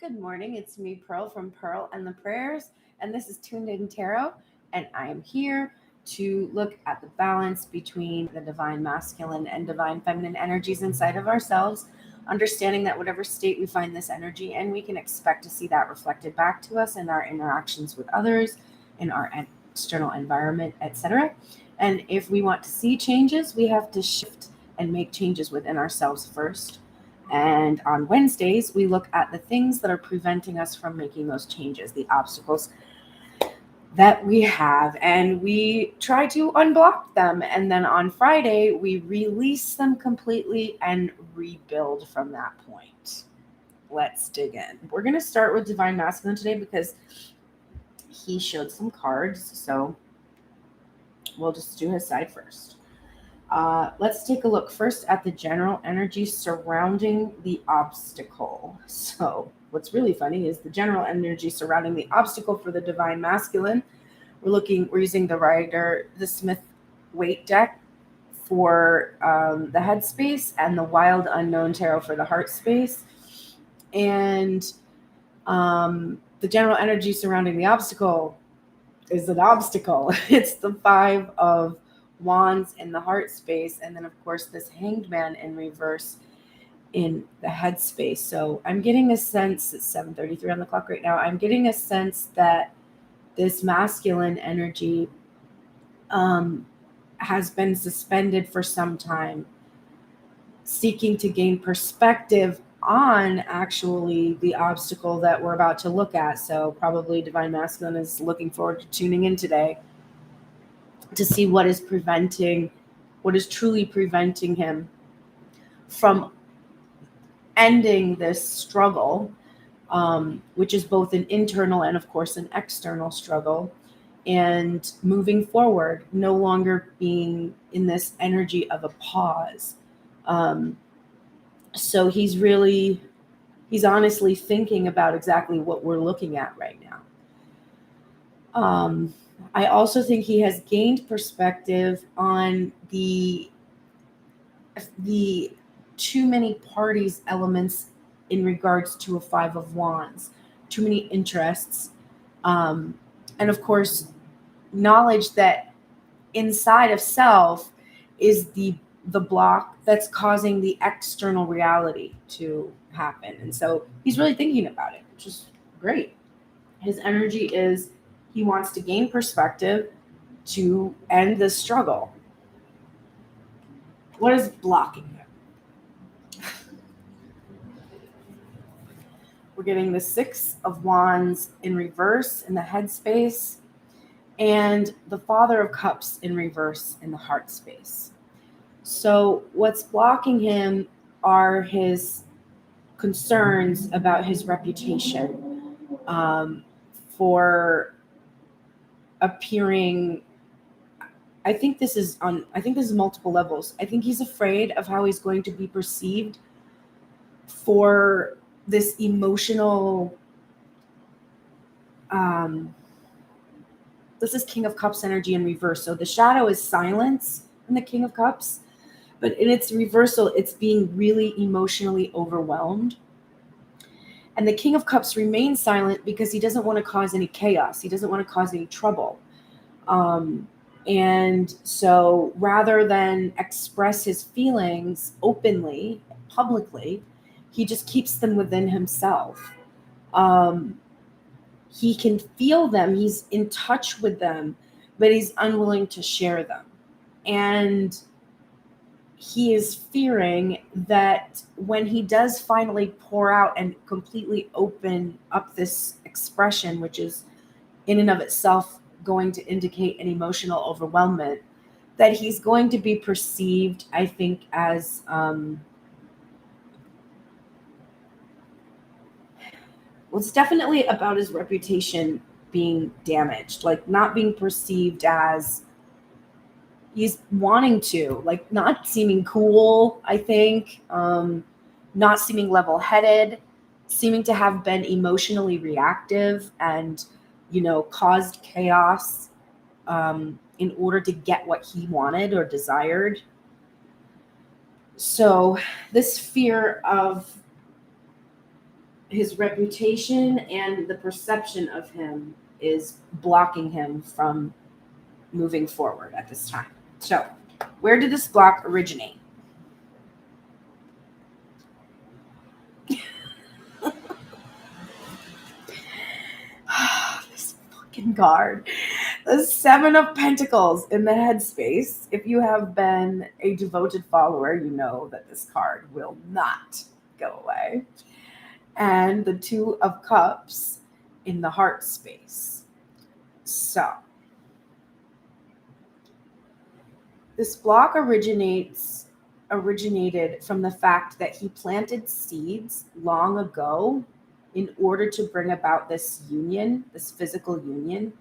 Good morning. It's me, Pearl from Pearl and the Prayers, and this is Tuned In Tarot, and I am here to look at the balance between the divine masculine and divine feminine energies inside of ourselves, understanding that whatever state we find this energy in, we can expect to see that reflected back to us in our interactions with others, in our external environment, etc. And if we want to see changes, we have to shift and make changes within ourselves first. And on Wednesdays, we look at the things that are preventing us from making those changes, the obstacles that we have, and we try to unblock them. And then on Friday, we release them completely and rebuild from that point. Let's dig in. We're going to start with Divine Masculine today because he showed some cards. So we'll just do his side first. Let's take a look first at the general energy surrounding the obstacle. So what's really funny is the general energy surrounding the obstacle for the divine masculine. We're using the Smith Waite deck for the head space and the Wild Unknown Tarot for the heart space. And the general energy surrounding the obstacle is an obstacle. It's the 5 of Wands in the heart space, and then of course this Hanged Man in reverse in the head space. So I'm getting a sense, it's 7:33 on the clock right now, I'm getting a sense that this masculine energy has been suspended for some time, seeking to gain perspective on actually the obstacle that we're about to look at. So probably divine masculine is looking forward to tuning in today to see what is truly preventing him from ending this struggle, which is both an internal and, of course, an external struggle, and moving forward, no longer being in this energy of a pause. So he's honestly thinking about exactly what we're looking at right now. I also think he has gained perspective on the too many parties elements in regards to a 5 of Wands, too many interests, and of course, knowledge that inside of self is the block that's causing the external reality to happen. And so he's really thinking about it, which is great. His energy is he wants to gain perspective to end this struggle. What is blocking him? We're getting the 6 of Wands in reverse in the head space and the Father of Cups in reverse in the heart space. So what's blocking him are his concerns about his reputation, for appearing. I think this is multiple levels. I think he's afraid of how he's going to be perceived for this emotional. This is King of Cups energy in reverse. So the shadow is silence in the King of Cups, but in its reversal, it's being really emotionally overwhelmed. And the King of Cups remains silent because he doesn't want to cause any chaos. He doesn't want to cause any trouble. And so rather than express his feelings openly, publicly, he just keeps them within himself. He can feel them. He's in touch with them, but he's unwilling to share them. And he is fearing that when he does finally pour out and completely open up this expression, which is in and of itself going to indicate an emotional overwhelmment, that he's going to be perceived, I think, as it's definitely about his reputation being damaged, like not being perceived as he's wanting to, like not seeming cool, I think, not seeming level-headed, seeming to have been emotionally reactive and, caused chaos in order to get what he wanted or desired. So this fear of his reputation and the perception of him is blocking him from moving forward at this time. So, where did this block originate? This fucking card. The Seven of Pentacles in the headspace. If you have been a devoted follower, you know that this card will not go away. And the Two of Cups in the heart space. So, this block originated from the fact that he planted seeds long ago in order to bring about this union, this physical union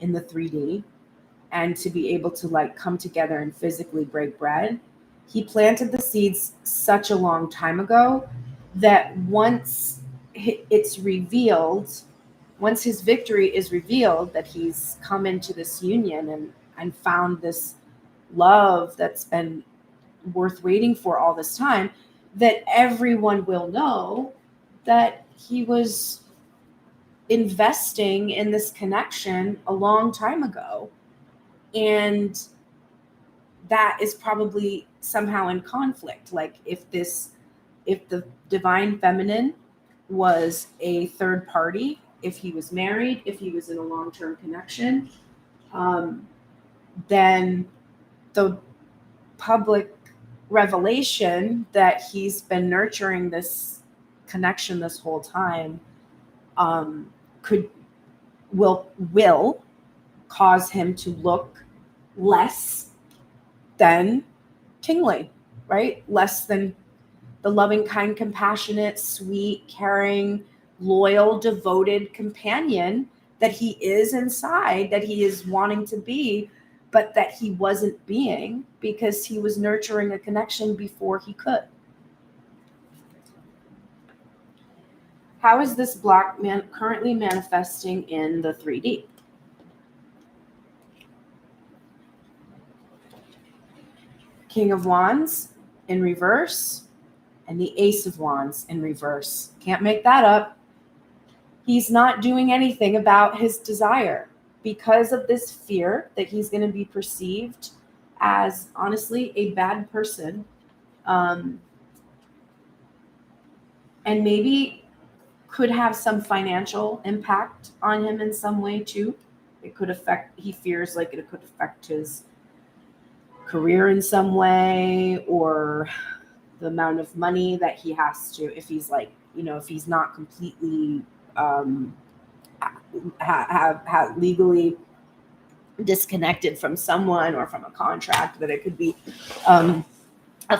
in the 3D, and to be able to like come together and physically break bread. He planted the seeds such a long time ago that once it's revealed, once his victory is revealed, that he's come into this union and found this love that's been worth waiting for all this time, that everyone will know that he was investing in this connection a long time ago. And that is probably somehow in conflict. Like if the divine feminine was a third party, if he was married, if he was in a long-term connection, then the public revelation that he's been nurturing this connection this whole time will cause him to look less than kingly, right? Less than the loving, kind, compassionate, sweet, caring, loyal, devoted companion that he is inside, that he is wanting to be, but that he wasn't being because he was nurturing a connection before he could. How is this block currently manifesting in the 3D? King of Wands in reverse and the Ace of Wands in reverse. Can't make that up. He's not doing anything about his desire because of this fear that he's going to be perceived as, honestly, a bad person. And maybe could have some financial impact on him in some way too. It could affect, he fears like it could affect his career in some way, or the amount of money that he has to, if he's like, if he's not completely have legally disconnected from someone or from a contract, that it could be a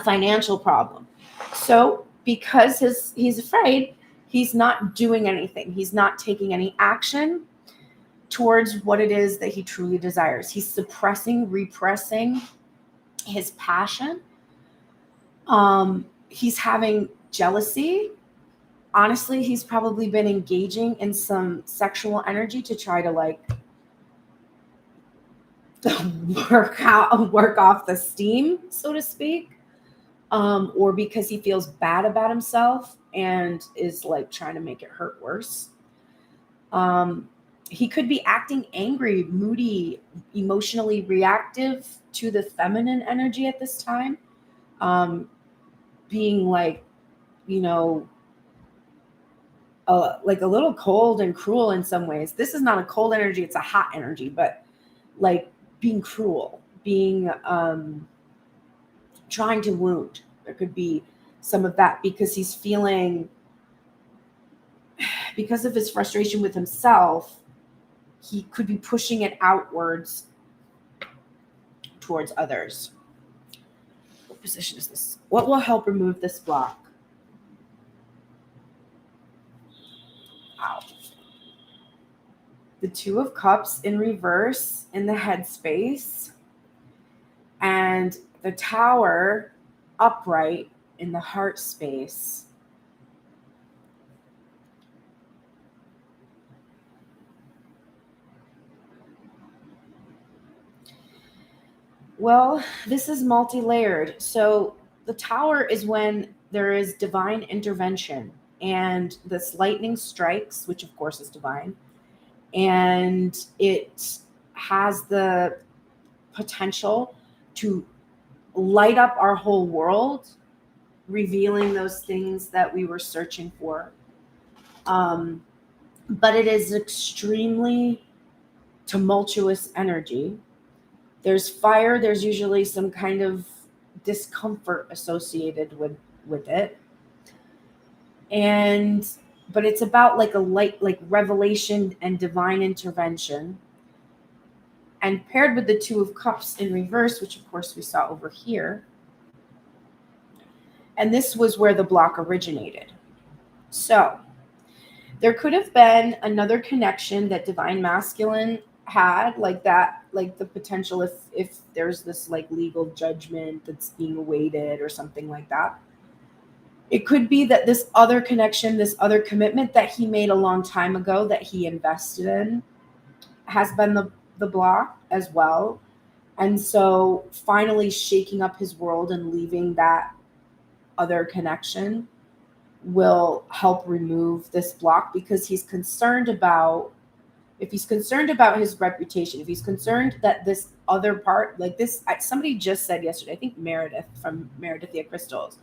financial problem. So because he's afraid, he's not doing anything. He's not taking any action towards what it is that he truly desires. He's suppressing, repressing his passion. He's having jealousy. Honestly, he's probably been engaging in some sexual energy to try to like work off the steam, so to speak. Or because he feels bad about himself and is like trying to make it hurt worse. He could be acting angry, moody, emotionally reactive to the feminine energy at this time. Being like, like a little cold and cruel in some ways. This is not a cold energy, it's a hot energy, but like being cruel, being trying to wound. There could be some of that because he's feeling, because of his frustration with himself, he could be pushing it outwards towards others. What position is this? What will help remove this block? Wow. The Two of Cups in reverse in the headspace, and the Tower upright in the heart space. Well, this is multi-layered. So the Tower is when there is divine intervention and this lightning strikes, which of course is divine, and it has the potential to light up our whole world, revealing those things that we were searching for. But it is extremely tumultuous energy. There's fire. There's usually some kind of discomfort associated with it. But it's about like a light, like revelation and divine intervention. And paired with the Two of Cups in reverse, which of course we saw over here. And this was where the block originated. So there could have been another connection that divine masculine had, like that, like the potential if there's this like legal judgment that's being awaited or something like that. It could be that this other connection, this other commitment that he made a long time ago that he invested in has been the block as well. And so finally shaking up his world and leaving that other connection will help remove this block, because he's concerned about, if he's concerned about his reputation, if he's concerned that this other part, like this, somebody just said yesterday, I think Meredith from Meredithia Crystals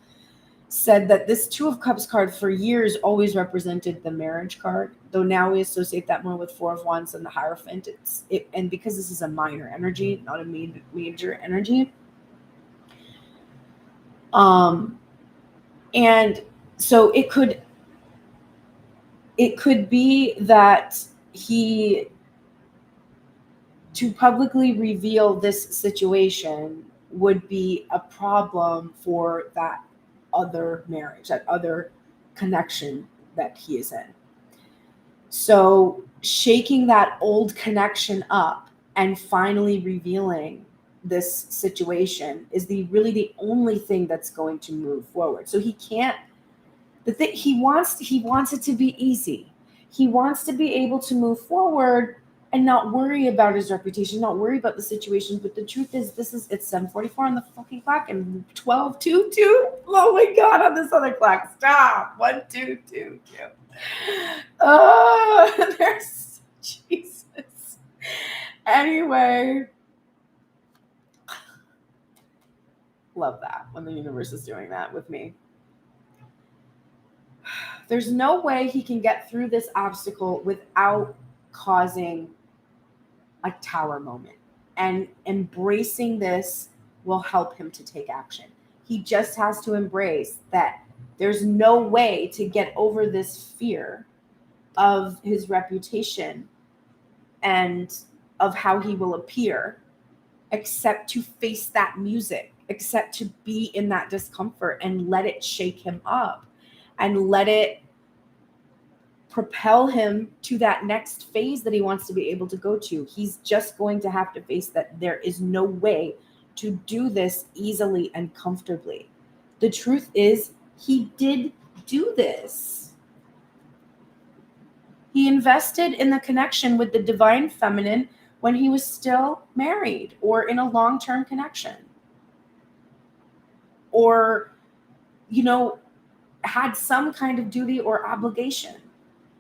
said that this Two of Cups card for years always represented the marriage card, though now we associate that more with Four of Wands and the Hierophant. And because this is a minor energy, not a major energy. And so it could be that to publicly reveal this situation would be a problem for that other marriage, that other connection that he is in. So shaking that old connection up and finally revealing this situation is really the only thing that's going to move forward. So he can't, he wants it to be easy. He wants to be able to move forward and not worry about his reputation, not worry about the situation. But the truth is, it's 7:44 on the fucking clock and 12:22. Oh my God, on this other clock. Stop. 1, 2, 2, 2. Oh, there's Jesus. Anyway, love that when the universe is doing that with me. There's no way he can get through this obstacle without causing a tower moment. And embracing this will help him to take action. He just has to embrace that there's no way to get over this fear of his reputation and of how he will appear, except to face that music, except to be in that discomfort and let it shake him up and let it propel him to that next phase that he wants to be able to go to. He's just going to have to face that there is no way to do this easily and comfortably. The truth is, he did do this. He invested in the connection with the divine feminine when he was still married or in a long-term connection, or, had some kind of duty or obligation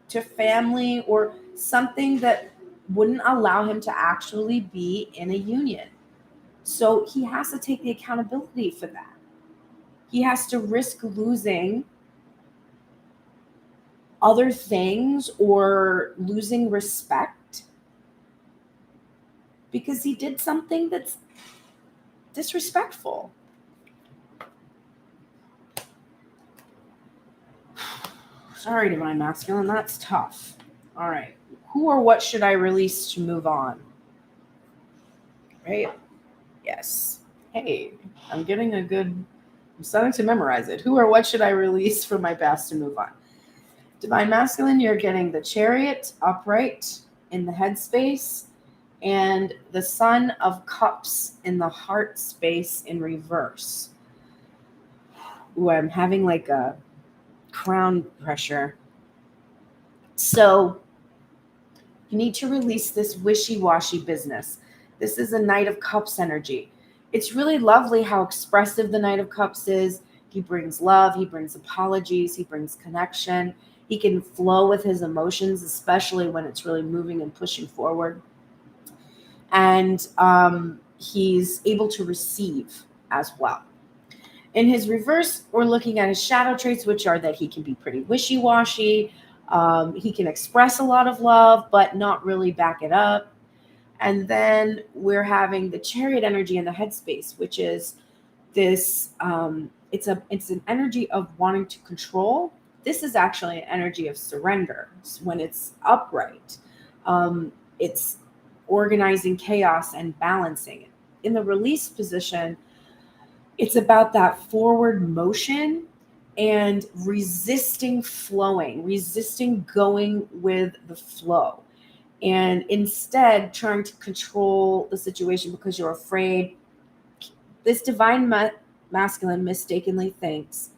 to family or something that wouldn't allow him to actually be in a union. So he has to take the accountability for that. He has to risk losing other things or losing respect because he did something that's disrespectful. Sorry, divine masculine, that's tough. All right. Who or what should I release to move on? Right? Yes. Hey, I'm starting to memorize it. Who or what should I release from my past to move on? Divine masculine, you're getting the Chariot upright in the head space and the Son of Cups in the heart space in reverse. Ooh, I'm having like a crown pressure. So you need to release this wishy-washy business. This is a Knight of Cups energy. It's really lovely how expressive the Knight of Cups is. He brings love. He brings apologies. He brings connection. He can flow with his emotions, especially when it's really moving and pushing forward. And he's able to receive as well. In his reverse, we're looking at his shadow traits, which are that he can be pretty wishy-washy. He can express a lot of love, but not really back it up. And then we're having the chariot energy in the headspace, which is this, it's an energy of wanting to control. This is actually an energy of surrender. When it's upright, it's organizing chaos and balancing it. In the release position, it's about that forward motion and resisting flowing, resisting going with the flow, and instead trying to control the situation because you're afraid. This divine masculine mistakenly thinks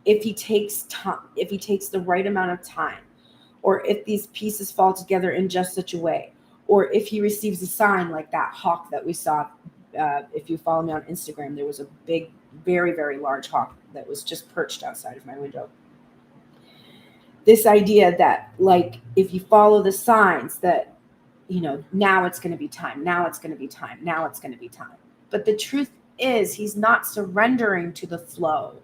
if he takes the right amount of time, or if these pieces fall together in just such a way, or if he receives a sign like that hawk that we saw. If you follow me on Instagram, there was a big, very, very large hawk that was just perched outside of my window. This idea that, like, if you follow the signs that, now it's going to be time, now it's going to be time, now it's going to be time. But the truth is, he's not surrendering to the flow.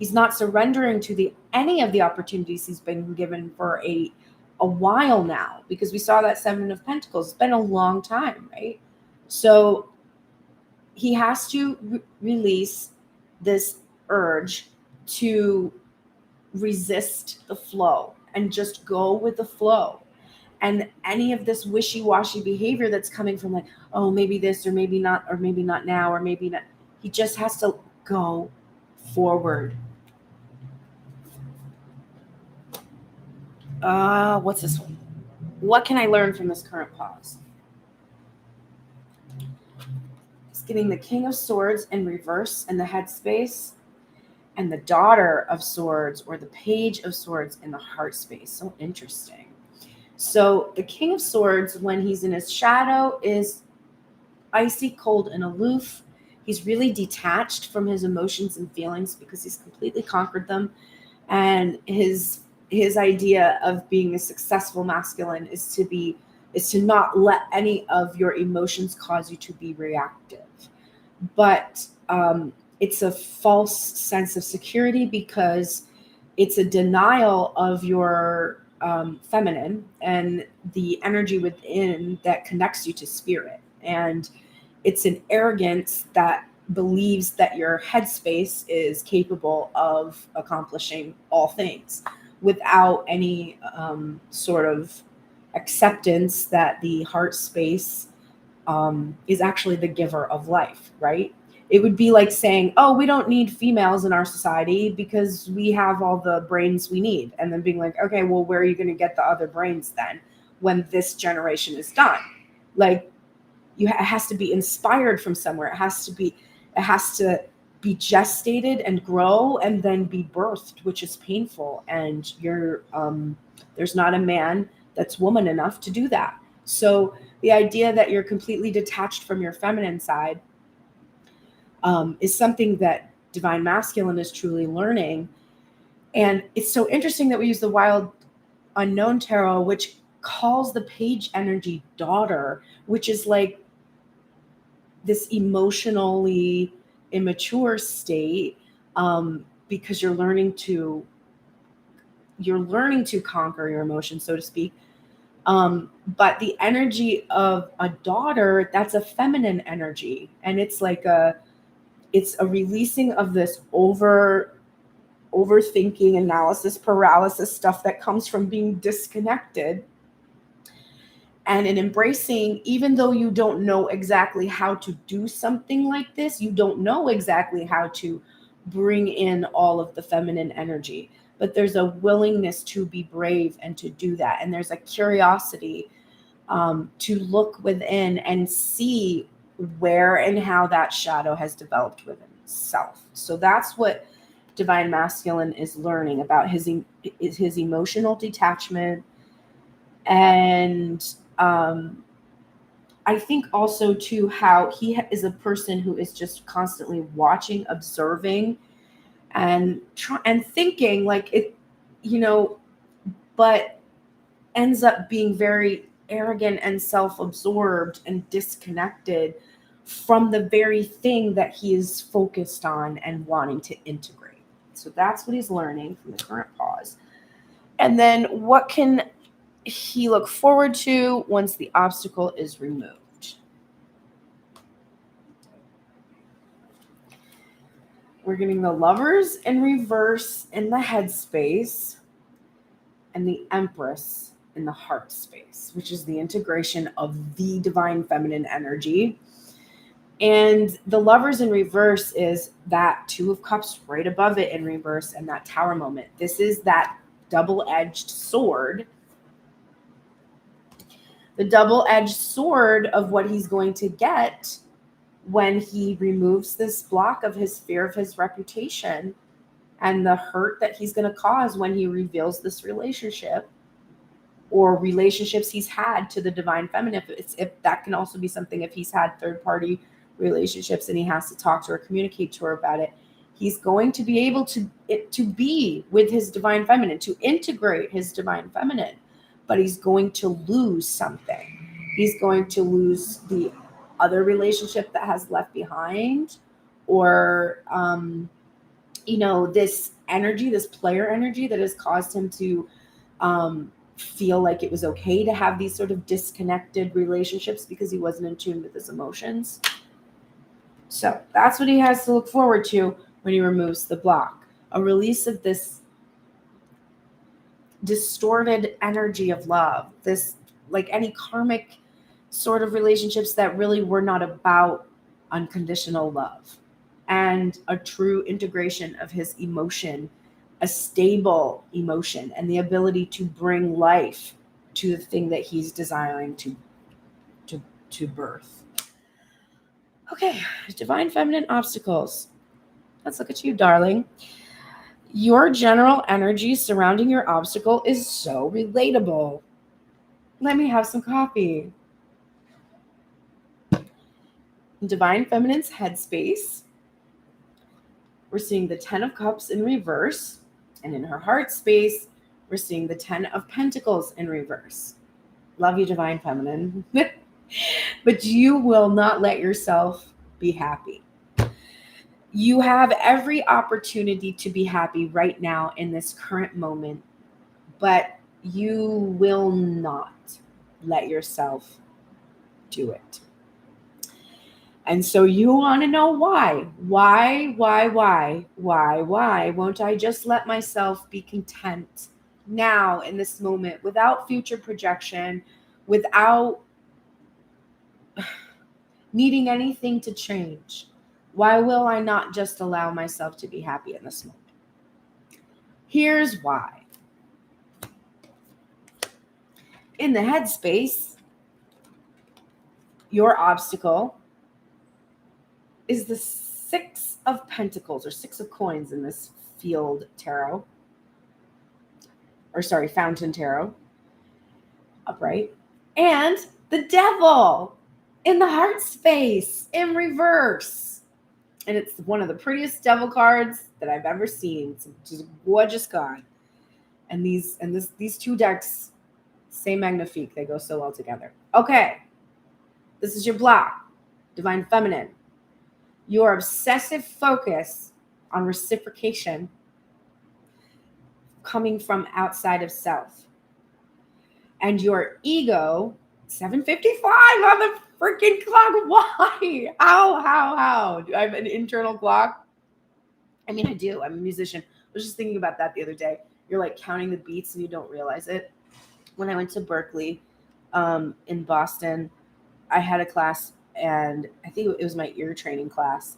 He's not surrendering to any of the opportunities he's been given for a while now, because we saw that Seven of Pentacles. It's been a long time, right? So he has to release this urge to resist the flow and just go with the flow. And any of this wishy-washy behavior that's coming from, like, oh, maybe this, or maybe not now, or maybe not. He just has to go forward. What's this one? What can I learn from this current pause? It's getting the King of Swords in reverse in the headspace, and the Daughter of Swords, or the Page of Swords, in the heart space. So interesting. So the King of Swords, when he's in his shadow, is icy cold and aloof. He's really detached from his emotions and feelings because he's completely conquered them. And his idea of being a successful masculine is to not let any of your emotions cause you to be reactive. But it's a false sense of security, because it's a denial of your feminine and the energy within that connects you to spirit. And it's an arrogance that believes that your headspace is capable of accomplishing all things without any sort of acceptance that the heart space is actually the giver of life, right? It would be like saying, oh, we don't need females in our society because we have all the brains we need. And then being like, okay, well, where are you going to get the other brains then when this generation is done? Like, it has to be inspired from somewhere. It has to be gestated and grow and then be birthed, which is painful. And there's not a man that's woman enough to do that. So the idea that you're completely detached from your feminine side is something that divine masculine is truly learning. And it's so interesting that we use the Wild Unknown Tarot, which calls the Page energy daughter, which is like this emotionally immature state, because you're learning to conquer your emotions, so to speak. But the energy of a daughter, that's a feminine energy, and it's like it's a releasing of this overthinking, analysis paralysis stuff that comes from being disconnected, and in embracing, even though you don't know exactly how to do something like this, you don't know exactly how to bring in all of the feminine energy, but there's a willingness to be brave and to do that. And there's a curiosity to look within and see where and how that shadow has developed within itself. So that's what divine masculine is learning about his emotional detachment. And I think also too how he is a person who is just constantly watching, observing, and thinking like it, but ends up being very arrogant and self-absorbed and disconnected from the very thing that he is focused on and wanting to integrate. So that's what he's learning from the current pause. And then what can he look forward to once the obstacle is removed? We're getting the Lovers in reverse in the headspace and the Empress in the heart space, which is the integration of the divine feminine energy. And the Lovers in reverse is that Two of Cups right above it in reverse and that Tower moment. This is that double-edged sword. The double-edged sword of what he's going to get when he removes this block of his fear of his reputation and the hurt that he's going to cause when he reveals this relationship or relationships he's had to the divine feminine. If that can also be something, if he's had third-party relationships and he has to talk to her, communicate to her about it, he's going to be able to be with his divine feminine, to integrate his divine feminine, but he's going to lose something. He's going to lose the other relationship that has left behind, or this energy, this player energy that has caused him to feel like it was okay to have these sort of disconnected relationships because he wasn't in tune with his emotions. So that's what he has to look forward to when he removes the block. A release of this distorted energy of love, this, like any karmic sort of relationships that really were not about unconditional love, and a true integration of his emotion, a stable emotion, and the ability to bring life to the thing that he's desiring to birth. Okay, divine feminine obstacles. Let's look at you, darling. Your general energy surrounding your obstacle is so relatable. Let me have some coffee. In divine feminine's headspace, we're seeing the 10 of Cups in reverse, and in her heart space, we're seeing the 10 of Pentacles in reverse. Love you, divine feminine. But you will not let yourself be happy. You have every opportunity to be happy right now in this current moment, but you will not let yourself do it. And so you want to know why? Why won't I just let myself be content now in this moment without future projection, without needing anything to change? Why will I not just allow myself to be happy in this moment? Here's why. In the headspace, your obstacle is the 6 of Pentacles, or 6 of Coins in this field tarot. Fountain tarot. Upright. And the Devil in the heart space in reverse. And it's one of the prettiest devil cards that I've ever seen. It's just a gorgeous card. And these two decks, c'est magnifique. They go so well together. Okay. This is your block. Divine feminine. Your obsessive focus on reciprocation coming from outside of self. And your ego, 7:55 on the freaking clock. Why? How? Do I have an internal clock? I mean, I do. I'm a musician. I was just thinking about that the other day. You're like counting the beats and you don't realize it. When I went to Berkeley in Boston, I had a class, and I think it was my ear training class.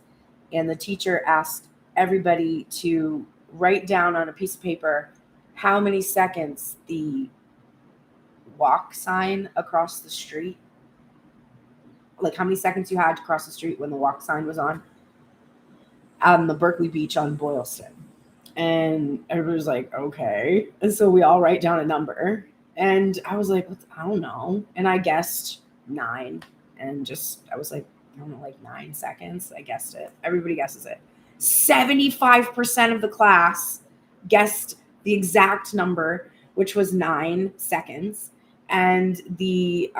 And the teacher asked everybody to write down on a piece of paper how many seconds the walk sign across the street, like how many seconds you had to cross the street when the walk sign was on the Berkeley beach on Boylston. And everybody was like, okay. And so we all write down a number. And I was like, I don't know. And I guessed 9. And I was like, I don't know, like 9 seconds. I guessed it. Everybody guesses it. 75% of the class guessed the exact number, which was 9 seconds. And the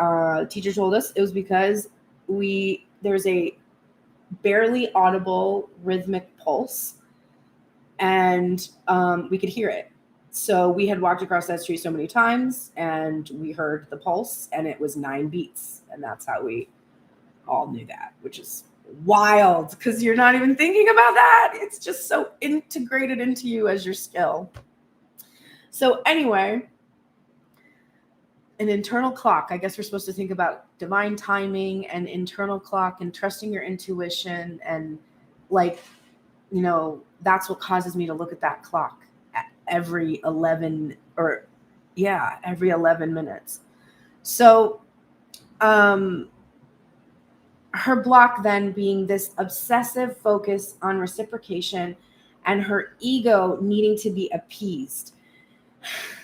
teacher told us it was because there's a barely audible rhythmic pulse, and we could hear it. So we had walked across that street so many times, and we heard the pulse, and it was 9 beats. And that's how we all knew that, which is wild because you're not even thinking about that. It's just so integrated into you as your skill. So anyway, an internal clock. I guess we're supposed to think about divine timing and internal clock and trusting your intuition. And like, you know, that's what causes me to look at that clock every 11 minutes. So, her block then being this obsessive focus on reciprocation and her ego needing to be appeased.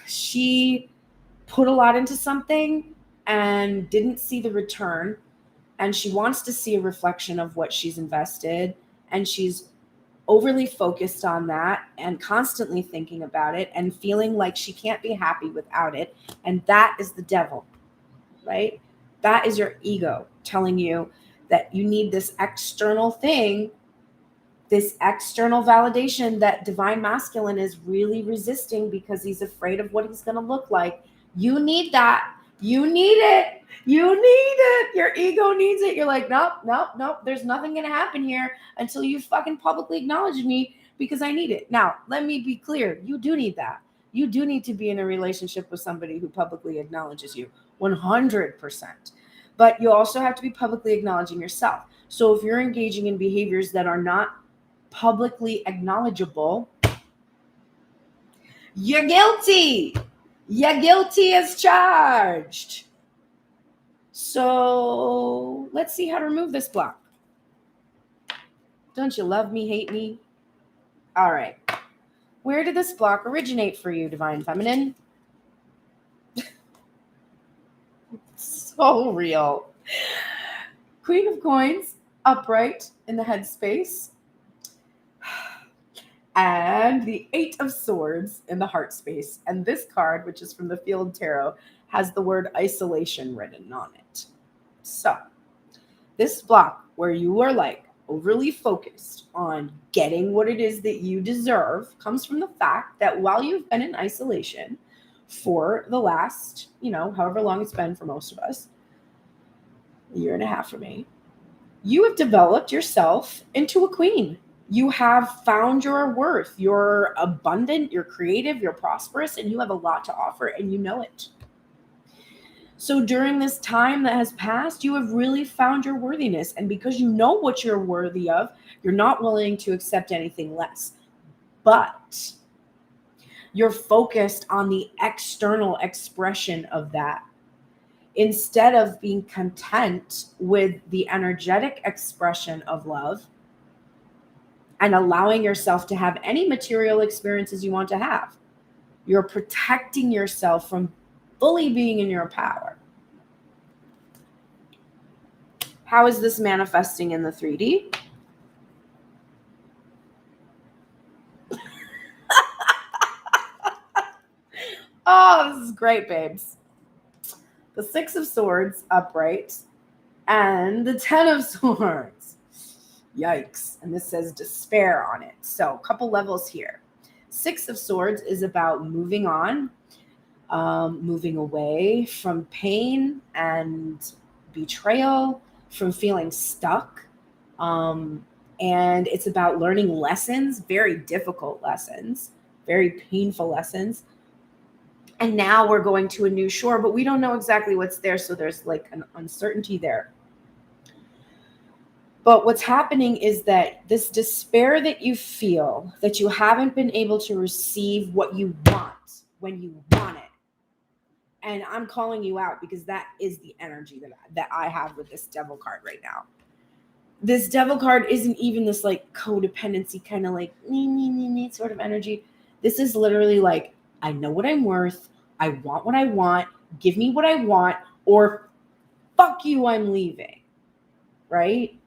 She put a lot into something and didn't see the return, and she wants to see a reflection of what she's invested, and she's overly focused on that and constantly thinking about it and feeling like she can't be happy without it. And that is the devil, right? That is your ego telling you that you need this external thing, this external validation that divine masculine is really resisting because he's afraid of what he's going to look like. You need that. You need it. You need it. Your ego needs it. You're like, nope. There's nothing going to happen here until you fucking publicly acknowledge me because I need it. Now, let me be clear. You do need that. You do need to be in a relationship with somebody who publicly acknowledges you 100%. But you also have to be publicly acknowledging yourself. So if you're engaging in behaviors that are not publicly acknowledgeable, you're guilty. You're guilty as charged. So let's see how to remove this block. Don't you love me, hate me? All right. Where did this block originate for you, Divine Feminine? So real. Queen of Coins, upright in the headspace. And the 8 of Swords in the heart space. And this card, which is from the Field Tarot, has the word isolation written on it. So this block where you are like overly focused on getting what it is that you deserve comes from the fact that while you've been in isolation for the last, however long it's been for most of us, a year and a half for me, you have developed yourself into a queen. You have found your worth. You're abundant, you're creative, you're prosperous, and you have a lot to offer, and you know it. So during this time that has passed, you have really found your worthiness. And because you know what you're worthy of, you're not willing to accept anything less. But you're focused on the external expression of that instead of being content with the energetic expression of love and allowing yourself to have any material experiences you want to have. You're protecting yourself from fully being in your power. How is this manifesting in the 3D? Oh, this is great, babes. The 6 of Swords upright and the 10 of Swords. Yikes. And this says despair on it. So a couple levels here. 6 of Swords is about moving on, moving away from pain and betrayal, from feeling stuck. And it's about learning lessons, very difficult lessons, very painful lessons. And now we're going to a new shore, but we don't know exactly what's there. So there's like an uncertainty there. But what's happening is that this despair that you feel, that you haven't been able to receive what you want when you want it. And I'm calling you out because that is the energy that I have with this devil card right now. This devil card isn't even this like codependency kind of like sort of energy. This is literally like, I know what I'm worth. I want what I want. Give me what I want, or fuck you, I'm leaving. Right?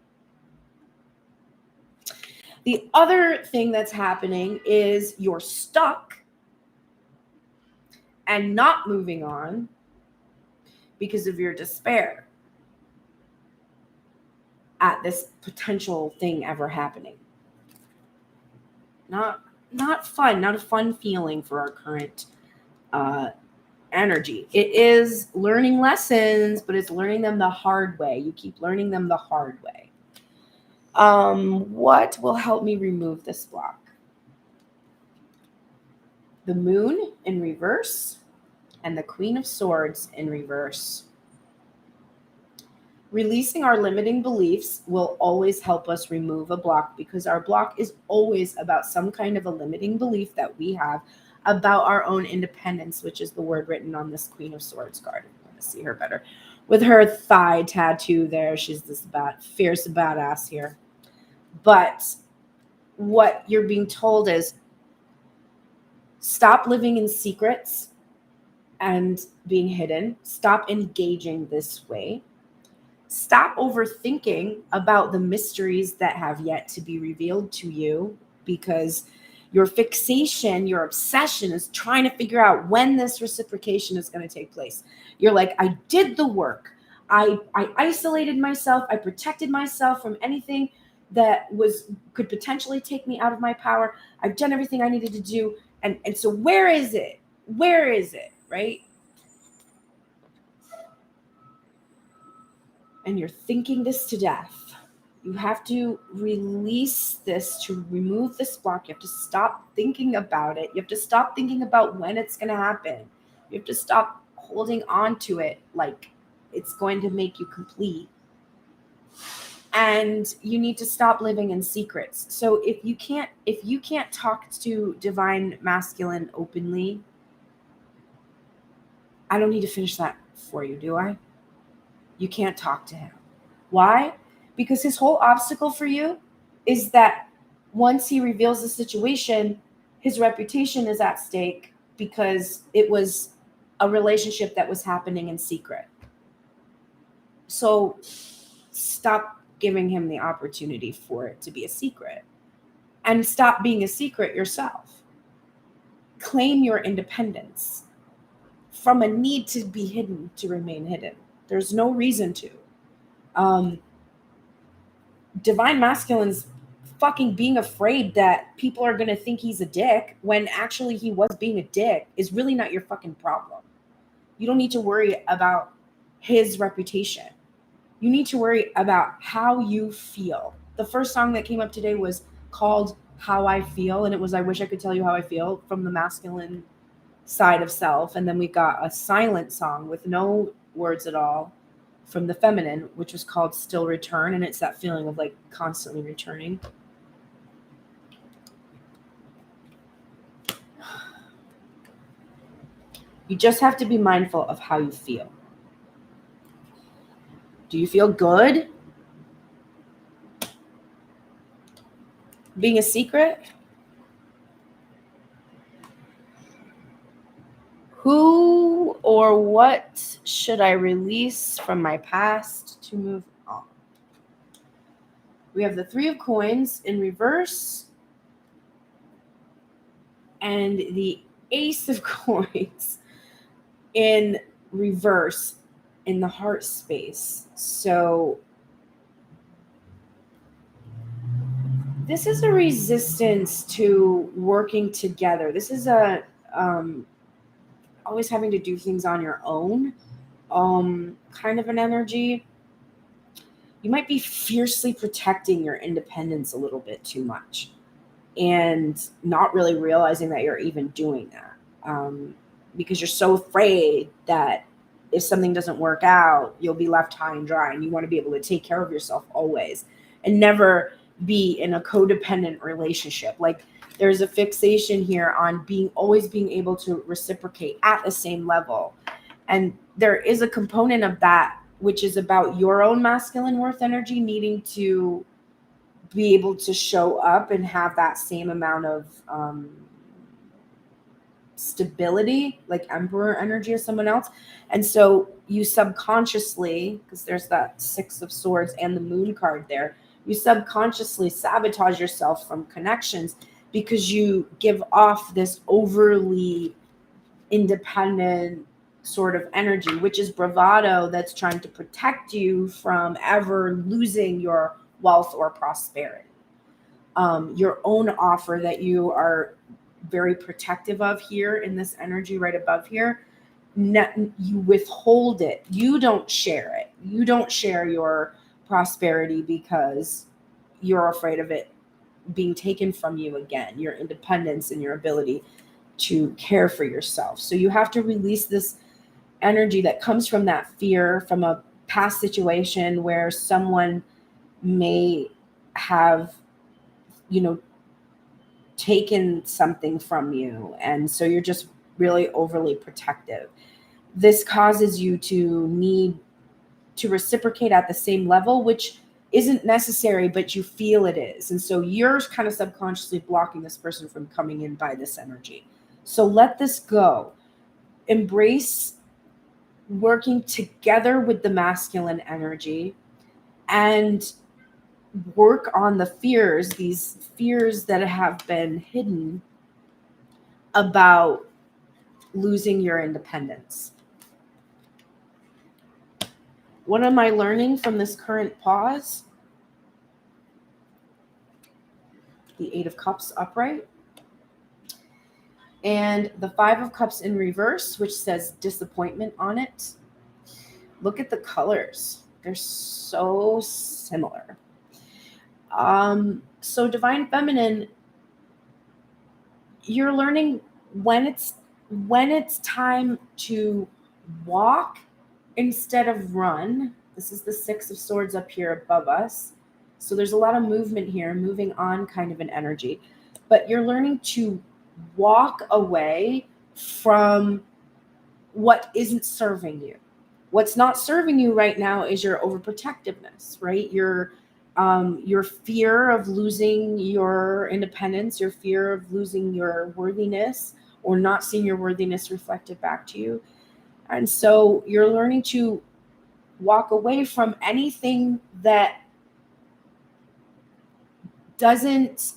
The other thing that's happening is you're stuck and not moving on because of your despair at this potential thing ever happening. Not fun, not a fun feeling for our current energy. It is learning lessons, but it's learning them the hard way. You keep learning them the hard way. What will help me remove this block? The Moon in reverse and the Queen of Swords in reverse. Releasing our limiting beliefs will always help us remove a block, because our block is always about some kind of a limiting belief that we have about our own independence, which is the word written on this Queen of Swords card. If you want to see her better. With her thigh tattoo there, she's this fierce badass here. But what you're being told is stop living in secrets and being hidden. Stop engaging this way. Stop overthinking about the mysteries that have yet to be revealed to you, because your fixation, your obsession is trying to figure out when this reciprocation is going to take place. You're like, I did the work. I isolated myself. I protected myself from anything that could potentially take me out of my power. I've done everything I needed to do. And so where is it? Where is it? Right? And you're thinking this to death. You have to release this to remove this block. You have to stop thinking about it. You have to stop thinking about when it's going to happen. You have to stop holding on to it like it's going to make you complete. And you need to stop living in secrets. So if you can't talk to divine masculine openly, I don't need to finish that for you, do I? You can't talk to him. Why? Because his whole obstacle for you is that once he reveals the situation, his reputation is at stake, because it was a relationship that was happening in secret. So stop giving him the opportunity for it to be a secret, and stop being a secret yourself. Claim your independence from a need to be hidden to remain hidden. There's no reason to. Divine masculine's fucking being afraid that people are going to think he's a dick when actually he was being a dick is really not your fucking problem. You don't need to worry about his reputation. You need to worry about how you feel. The first song that came up today was called How I Feel, and it was I Wish I Could Tell You How I Feel, from the masculine side of self. And then we got a silent song with no words at all from the feminine, which was called Still Return, and it's that feeling of like constantly returning. You just have to be mindful of how you feel. Do you feel good being a secret? Who or what should I release from my past to move on? We have the Three of Coins in reverse and the Ace of Coins in reverse in the heart space. So this is a resistance to working together. This is a always having to do things on your own kind of an energy. You might be fiercely protecting your independence a little bit too much and not really realizing that you're even doing that, because you're so afraid that if something doesn't work out, you'll be left high and dry, and you want to be able to take care of yourself always and never be in a codependent relationship. Like, there's a fixation here on always being able to reciprocate at the same level. And there is a component of that, which is about your own masculine worth energy needing to be able to show up and have that same amount of stability, like emperor energy as someone else. And so you subconsciously, because there's that Six of Swords and the Moon card there, You subconsciously sabotage yourself from connections because you give off this overly independent sort of energy, which is bravado that's trying to protect you from ever losing your wealth or prosperity. Your own offer that you are very protective of here in this energy right above here, you withhold it. You don't share it. You don't share your prosperity because you're afraid of it being taken from you again, your independence and your ability to care for yourself. So you have to release this energy that comes from that fear from a past situation where someone may have, taken something from you. And so you're just really overly protective. This causes you to need to reciprocate at the same level, which isn't necessary, but you feel it is. And so you're kind of subconsciously blocking this person from coming in by this energy. So let this go. Embrace working together with the masculine energy and work on the fears, these fears that have been hidden about losing your independence. What am I learning from this current pause? The 8 of Cups upright. And the 5 of Cups in reverse, which says disappointment on it. Look at the colors. They're so similar. So Divine Feminine, you're learning when it's time to walk instead of run. This is the 6 of Swords up here above us. So there's a lot of movement here, moving on kind of an energy. But you're learning to walk away from what isn't serving you. What's not serving you right now is your overprotectiveness, right? Your fear of losing your independence, your fear of losing your worthiness or not seeing your worthiness reflected back to you. And so you're learning to walk away from anything that doesn't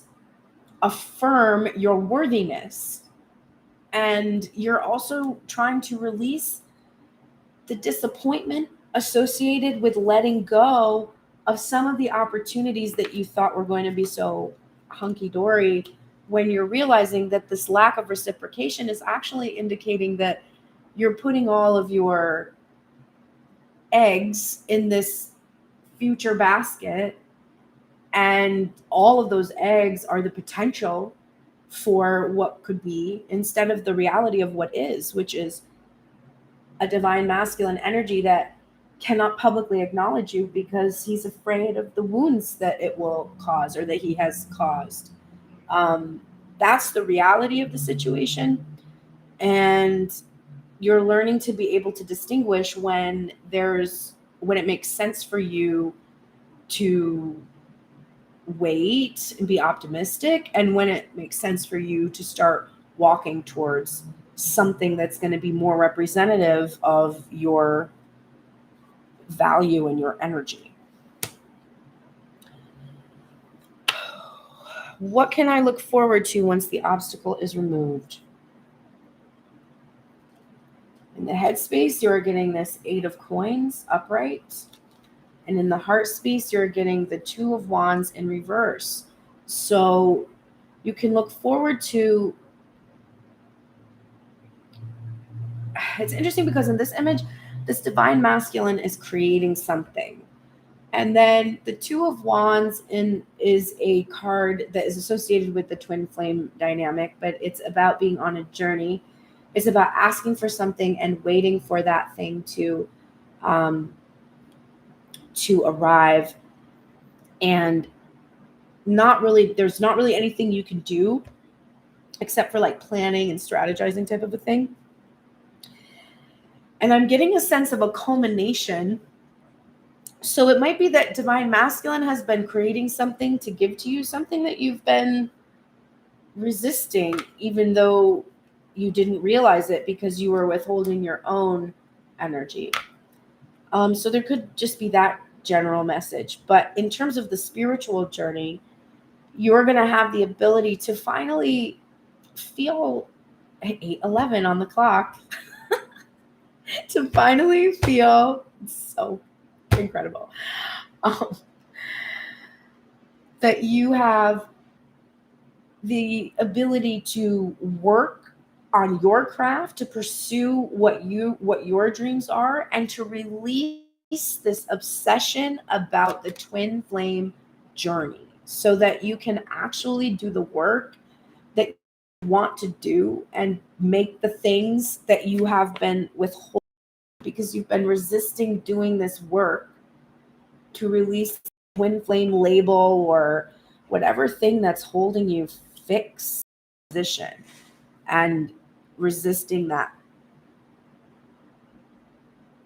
affirm your worthiness. And you're also trying to release the disappointment associated with letting go of some of the opportunities that you thought were going to be so hunky-dory, when you're realizing that this lack of reciprocation is actually indicating that you're putting all of your eggs in this future basket, and all of those eggs are the potential for what could be instead of the reality of what is, which is a divine masculine energy that cannot publicly acknowledge you because he's afraid of the wounds that it will cause or that he has caused. That's the reality of the situation. And you're learning to be able to distinguish when it makes sense for you to wait and be optimistic, and when it makes sense for you to start walking towards something that's going to be more representative of your value and your energy. What can I look forward to once the obstacle is removed? In the head space, you're getting this 8 of Coins upright. And in the heart space, you're getting the 2 of Wands in reverse. So you can look forward to... It's interesting because in this image, this divine masculine is creating something. And then the 2 of Wands is a card that is associated with the twin flame dynamic, but it's about being on a journey. It's about asking for something and waiting for that thing to arrive. And there's not really anything you can do except for like planning and strategizing type of a thing. And I'm getting a sense of a culmination. So it might be that divine masculine has been creating something to give to you, something that you've been resisting, even though you didn't realize it because you were withholding your own energy. So there could just be that general message. But in terms of the spiritual journey, you're going to have the ability to finally feel 8:11 on the clock to finally feel so incredible that you have the ability to work on your craft, to pursue what your dreams are, and to release this obsession about the twin flame journey so that you can actually do the work that you want to do and make the things that you have been withholding because you've been resisting doing this work to release the twin flame label or whatever thing that's holding you fixed position and resisting that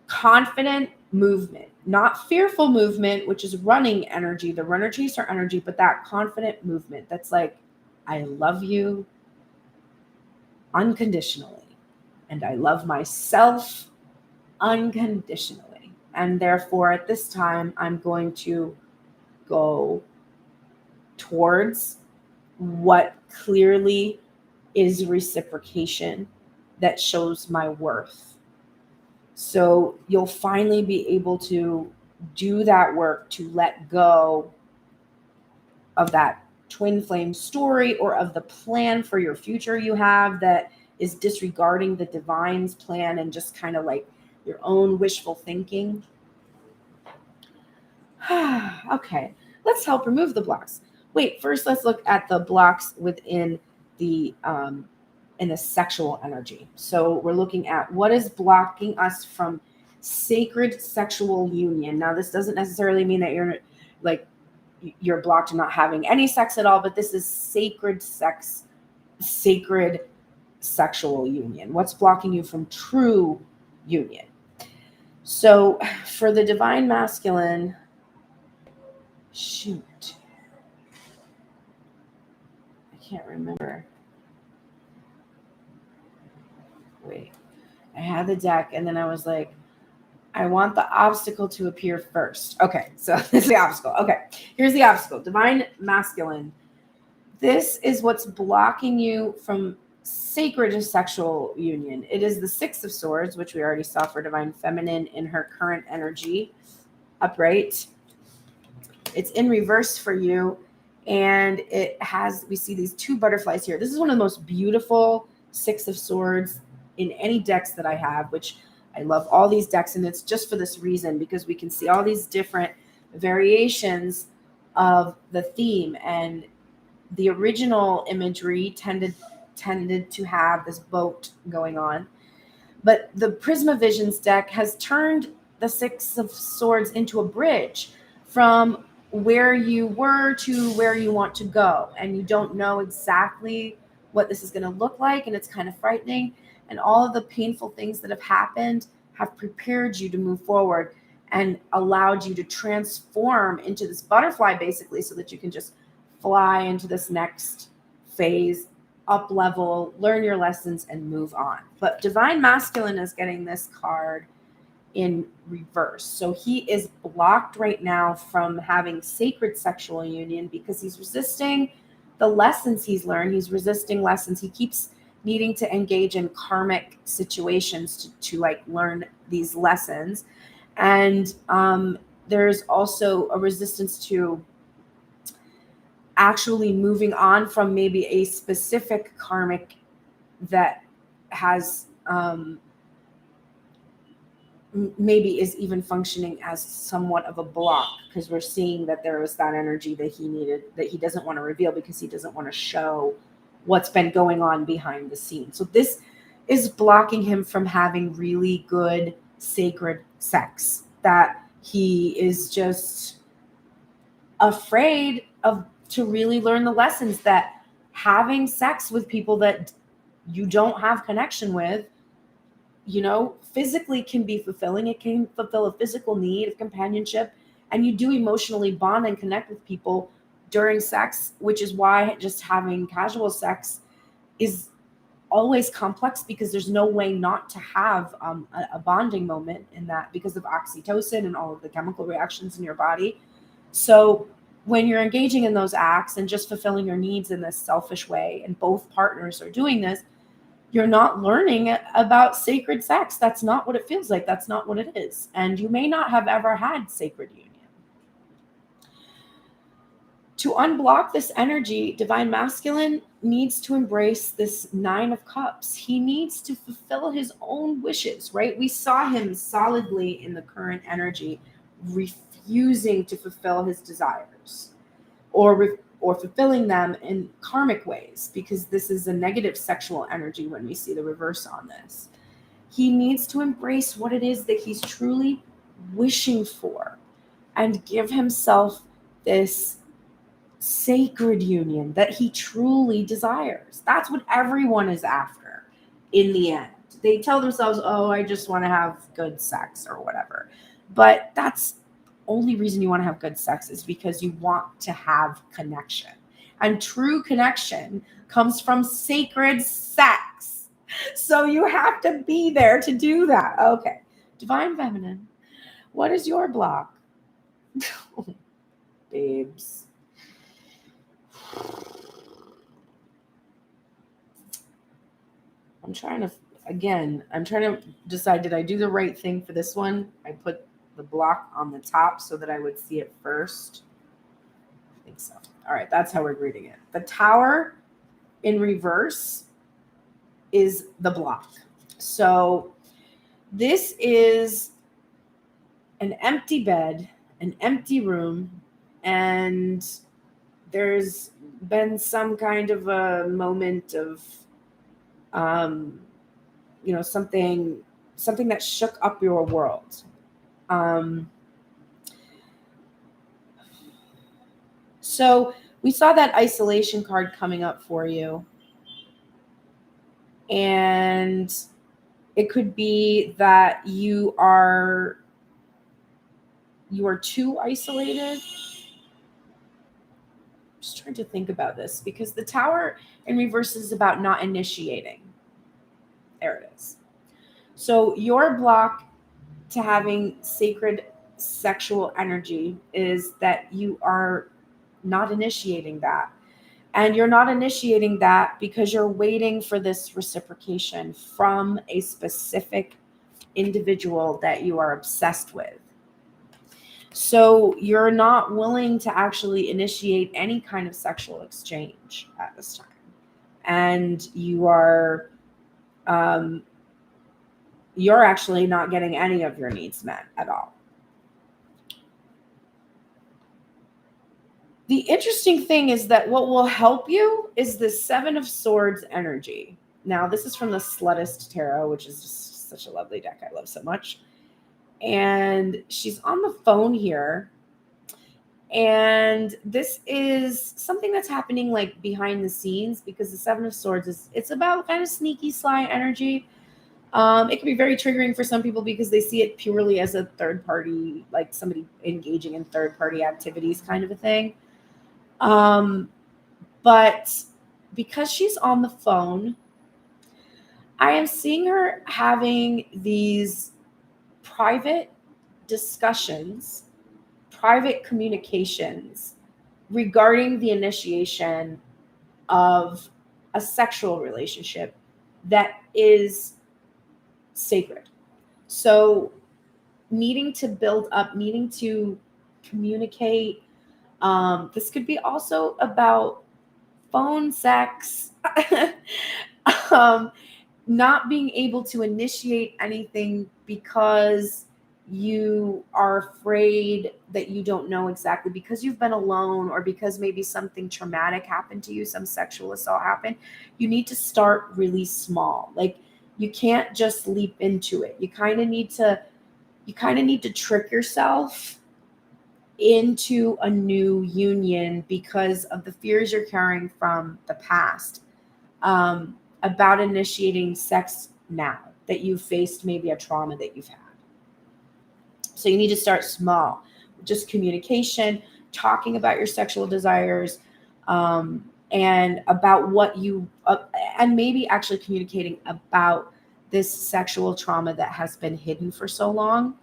confident movement, not fearful movement, which is running energy, the runner chaser energy, but that confident movement that's like, I love you unconditionally and I love myself unconditionally. And therefore, at this time, I'm going to go towards what clearly is reciprocation that shows my worth. So you'll finally be able to do that work to let go of that twin flame story or of the plan for your future you have that is disregarding the divine's plan and just kind of like your own wishful thinking. Okay, let's help remove the blocks. Wait, first let's look at the blocks within the in the sexual energy. So we're looking at what is blocking us from sacred sexual union. Now, this doesn't necessarily mean that you're blocked to not having any sex at all, but this is sacred sex, sacred sexual union. What's blocking you from true union? So for the divine masculine, shoot, I can't remember. Wait, I had the deck and then I was like, I want the obstacle to appear first. Okay, so this is the obstacle. Okay, here's the obstacle. Divine masculine. This is what's blocking you from sacred sexual union. It is the Six of Swords, which we already saw for divine feminine in her current energy, upright. It's in reverse for you, and we see these two butterflies here. This is one of the most beautiful Six of Swords in any decks that I have, which I love all these decks, and it's just for this reason, because we can see all these different variations of the theme. And the original imagery tended to have this boat going on. But the Prisma Visions deck has turned the Six of Swords into a bridge from where you were to where you want to go. And you don't know exactly what this is going to look like, and it's kind of frightening. And all of the painful things that have happened have prepared you to move forward and allowed you to transform into this butterfly, basically, so that you can just fly into this next phase, up level, learn your lessons, and move on. But divine masculine is getting this card in reverse. So he is blocked right now from having sacred sexual union because he's resisting the lessons he's learned. He's resisting lessons. He keeps needing to engage in karmic situations to like learn these lessons. And there's also a resistance to actually moving on from maybe a specific karmic that has maybe is even functioning as somewhat of a block, because we're seeing that there was that energy that he needed, that he doesn't want to reveal because he doesn't want to show what's been going on behind the scenes. So this is blocking him from having really good sacred sex, that he is just afraid of to really learn the lessons that having sex with people that you don't have connection with, you know, physically can be fulfilling. It can fulfill a physical need of companionship, and you do emotionally bond and connect with people during sex, which is why just having casual sex is always complex because there's no way not to have a bonding moment in that because of oxytocin and all of the chemical reactions in your body. So when you're engaging in those acts and just fulfilling your needs in this selfish way, and both partners are doing this, you're not learning about sacred sex. That's not what it feels like. That's not what it is. And you may not have ever had sacred union. To unblock this energy, divine masculine needs to embrace this 9 of cups. He needs to fulfill his own wishes, right? We saw him solidly in the current energy refusing to fulfill his desires or fulfilling them in karmic ways, because this is a negative sexual energy when we see the reverse on this. He needs to embrace what it is that he's truly wishing for and give himself this sacred union that he truly desires. That's what everyone is after in the end. They tell themselves, oh, I just want to have good sex or whatever. But that's only reason you want to have good sex is because you want to have connection. And true connection comes from sacred sex. So you have to be there to do that. Okay. Divine feminine, what is your block? Babes. I'm trying to decide, did I do the right thing for this one? I put the block on the top so that I would see it first. I think so. All right, that's how we're reading it. The Tower in reverse is the block. So this is an empty bed, an empty room, and there's been some kind of a moment of something that shook up your world. So we saw that isolation card coming up for you. And it could be that you are too isolated. Just trying to think about this, because the Tower in reverse is about not initiating. There it is. So your block to having sacred sexual energy is that you are not initiating that. And you're not initiating that because you're waiting for this reciprocation from a specific individual that you are obsessed with. So you're not willing to actually initiate any kind of sexual exchange at this time. And you're actually not getting any of your needs met at all. The interesting thing is that what will help you is the 7 of Swords energy. Now, this is from the Sluttist Tarot, which is just such a lovely deck I love so much. And she's on the phone here. And this is something that's happening like behind the scenes, because the 7 of Swords it's about kind of sneaky, sly energy. It can be very triggering for some people because they see it purely as a third party, like somebody engaging in third party activities kind of a thing. But because she's on the phone, I am seeing her having these private discussions, private communications regarding the initiation of a sexual relationship that is sacred. So needing to build up, needing to communicate. This could be also about phone sex, not being able to initiate anything because you are afraid that you don't know exactly, because you've been alone, or because maybe something traumatic happened to you, some sexual assault happened. You need to start really small. Like, you can't just leap into it. You kind of need to trick yourself into a new union because of the fears you're carrying from the past, about initiating sex now that you've faced maybe a trauma that you've had. So you need to start small, just communication, talking about your sexual desires, and about what you, and maybe actually communicating about this sexual trauma that has been hidden for so long.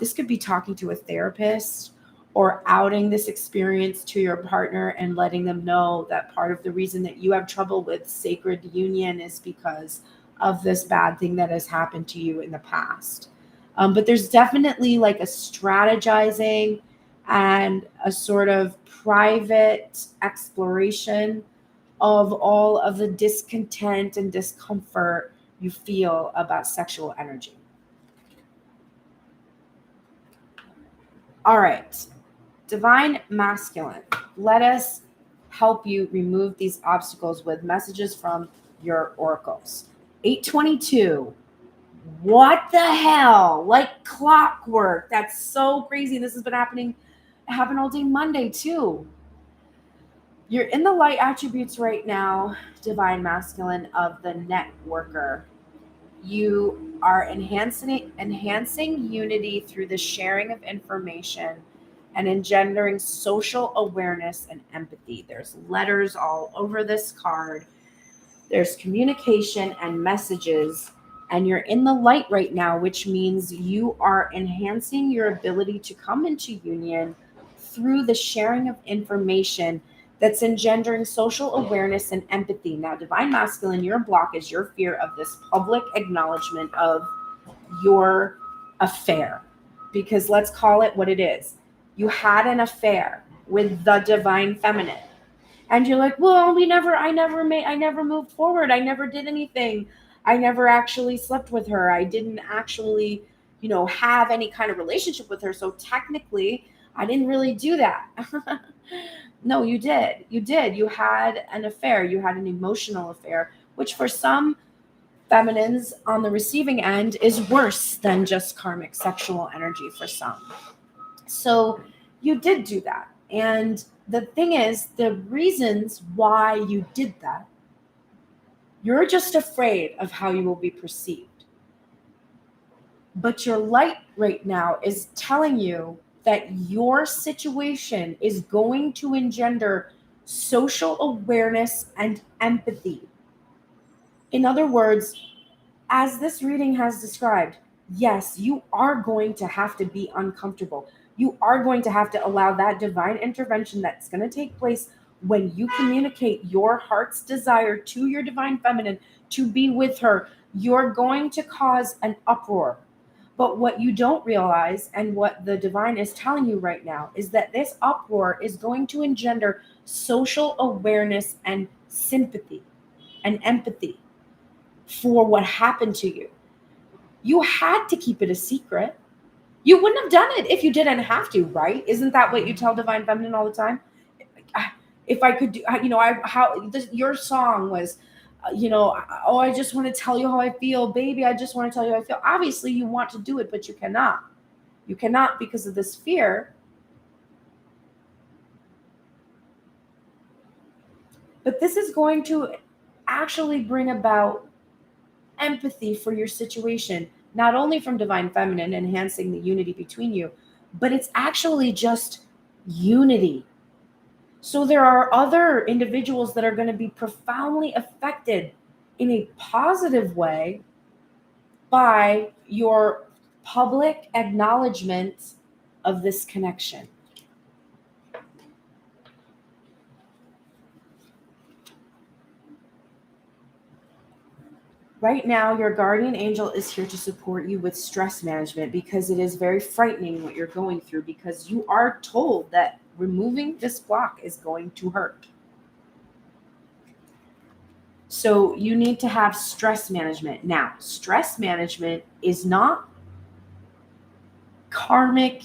This could be talking to a therapist or outing this experience to your partner and letting them know that part of the reason that you have trouble with sacred union is because of this bad thing that has happened to you in the past. But there's definitely like a strategizing and a sort of private exploration of all of the discontent and discomfort you feel about sexual energy. All right, Divine Masculine, let us help you remove these obstacles with messages from your oracles. 822. What the hell? Like clockwork. That's so crazy. This has been happening. It happened all day Monday too. You're in the light attributes right now, Divine Masculine, of the networker. You are enhancing unity through the sharing of information and engendering social awareness and empathy. There's letters all over this card. There's communication and messages, and you're in the light right now, which means you are enhancing your ability to come into union through the sharing of information that's engendering social awareness and empathy. Now, Divine Masculine, your block is your fear of this public acknowledgement of your affair, because let's call it what it is. You had an affair with the Divine Feminine. And you're like, well, I never moved forward. I never did anything. I never actually slept with her. I didn't actually, have any kind of relationship with her. So technically, I didn't really do that. No, you did. You did. You had an affair. You had an emotional affair, which for some feminines on the receiving end is worse than just karmic sexual energy for some. So you did do that. And the thing is, the reasons why you did that, you're just afraid of how you will be perceived. But your light right now is telling you that your situation is going to engender social awareness and empathy. In other words, as this reading has described, yes, you are going to have to be uncomfortable. You are going to have to allow that divine intervention that's going to take place when you communicate your heart's desire to your Divine Feminine to be with her. You're going to cause an uproar. But what you don't realize, and what the divine is telling you right now, is that this uproar is going to engender social awareness and sympathy and empathy for what happened to you. You had to keep it a secret. You wouldn't have done it if you didn't have to, right? Isn't that what you tell Divine Feminine all the time? If I could do, your song was, oh, I just want to tell you how I feel, baby. I just want to tell you how I feel. Obviously, you want to do it, but you cannot. You cannot because of this fear. But this is going to actually bring about empathy for your situation, not only from Divine Feminine, enhancing the unity between you, but it's actually just unity. So there are other individuals that are going to be profoundly affected in a positive way by your public acknowledgement of this connection. Right now, your guardian angel is here to support you with stress management, because it is very frightening what you're going through, because you are told that removing this block is going to hurt. So you need to have stress management. Now, stress management is not karmic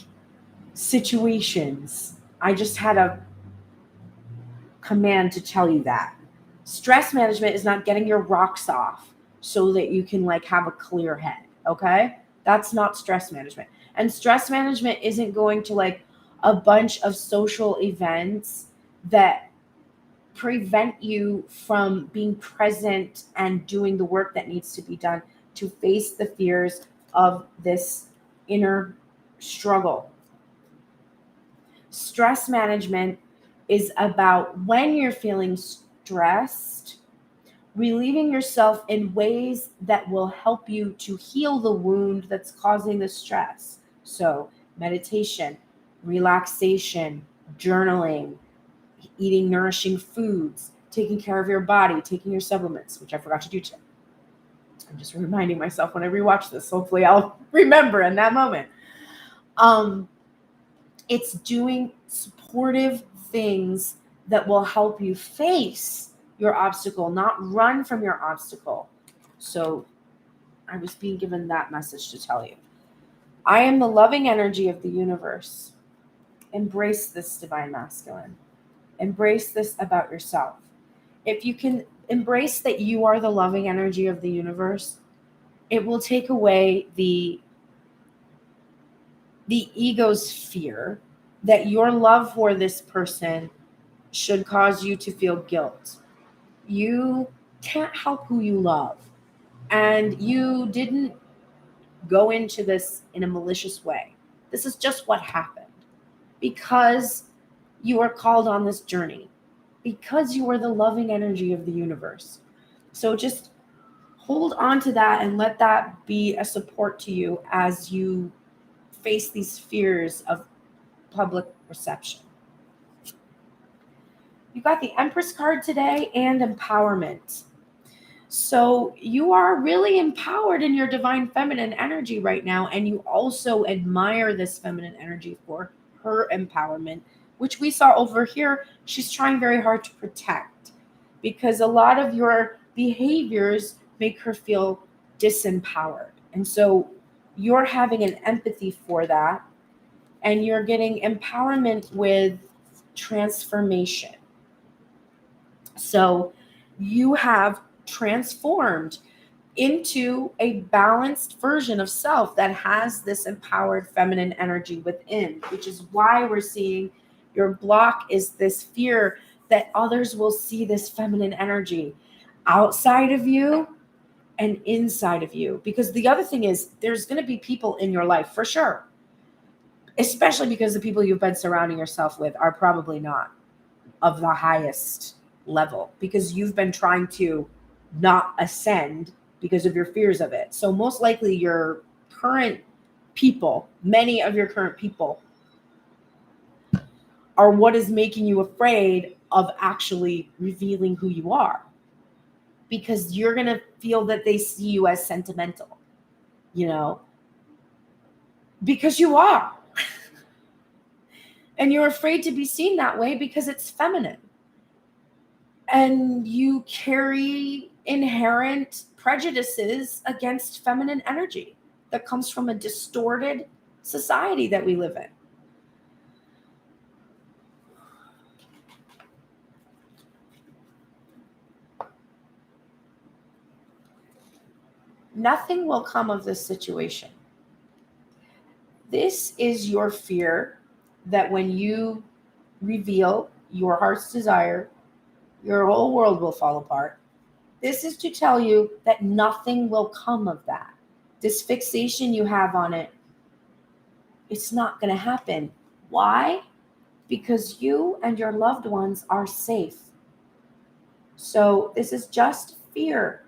situations. I just had a command to tell you that. Stress management is not getting your rocks off so that you can have a clear head, okay? That's not stress management. And stress management isn't going to a bunch of social events that prevent you from being present and doing the work that needs to be done to face the fears of this inner struggle. Stress management is about when you're feeling stressed, relieving yourself in ways that will help you to heal the wound that's causing the stress. So, meditation, relaxation, journaling, eating nourishing foods, taking care of your body, taking your supplements, which I forgot to do today. I'm just reminding myself when I rewatch this. Hopefully I'll remember in that moment. It's doing supportive things that will help you face your obstacle, not run from your obstacle. So I was being given that message to tell you. I am the loving energy of the universe. Embrace this, divine masculine. Embrace this about yourself. If you can embrace that you are the loving energy of the universe, it will take away the ego's fear that your love for this person should cause you to feel guilt. You can't help who you love. And you didn't go into this in a malicious way. This is just what happened because you are called on this journey, because you are the loving energy of the universe. So just hold on to that and let that be a support to you as you face these fears of public reception. You got the Empress card today and empowerment. So you are really empowered in your divine feminine energy right now, and you also admire this feminine energy for her empowerment, which we saw over here. She's trying very hard to protect because a lot of your behaviors make her feel disempowered. And so you're having an empathy for that, and you're getting empowerment with transformation. So you have transformed into a balanced version of self that has this empowered feminine energy within, which is why we're seeing your block is this fear that others will see this feminine energy outside of you and inside of you. Because the other thing is there's going to be people in your life for sure, especially because the people you've been surrounding yourself with are probably not of the highest level because you've been trying to not ascend because of your fears of it. So most likely your current people, many of your current people are what is making you afraid of actually revealing who you are, because you're going to feel that they see you as sentimental, because you are. And you're afraid to be seen that way because it's feminine. And you carry inherent prejudices against feminine energy that comes from a distorted society that we live in. Nothing will come of this situation. This is your fear that when you reveal your heart's desire, your whole world will fall apart. This is to tell you that nothing will come of that. This fixation you have on it, it's not going to happen. Why? Because you and your loved ones are safe. So this is just fear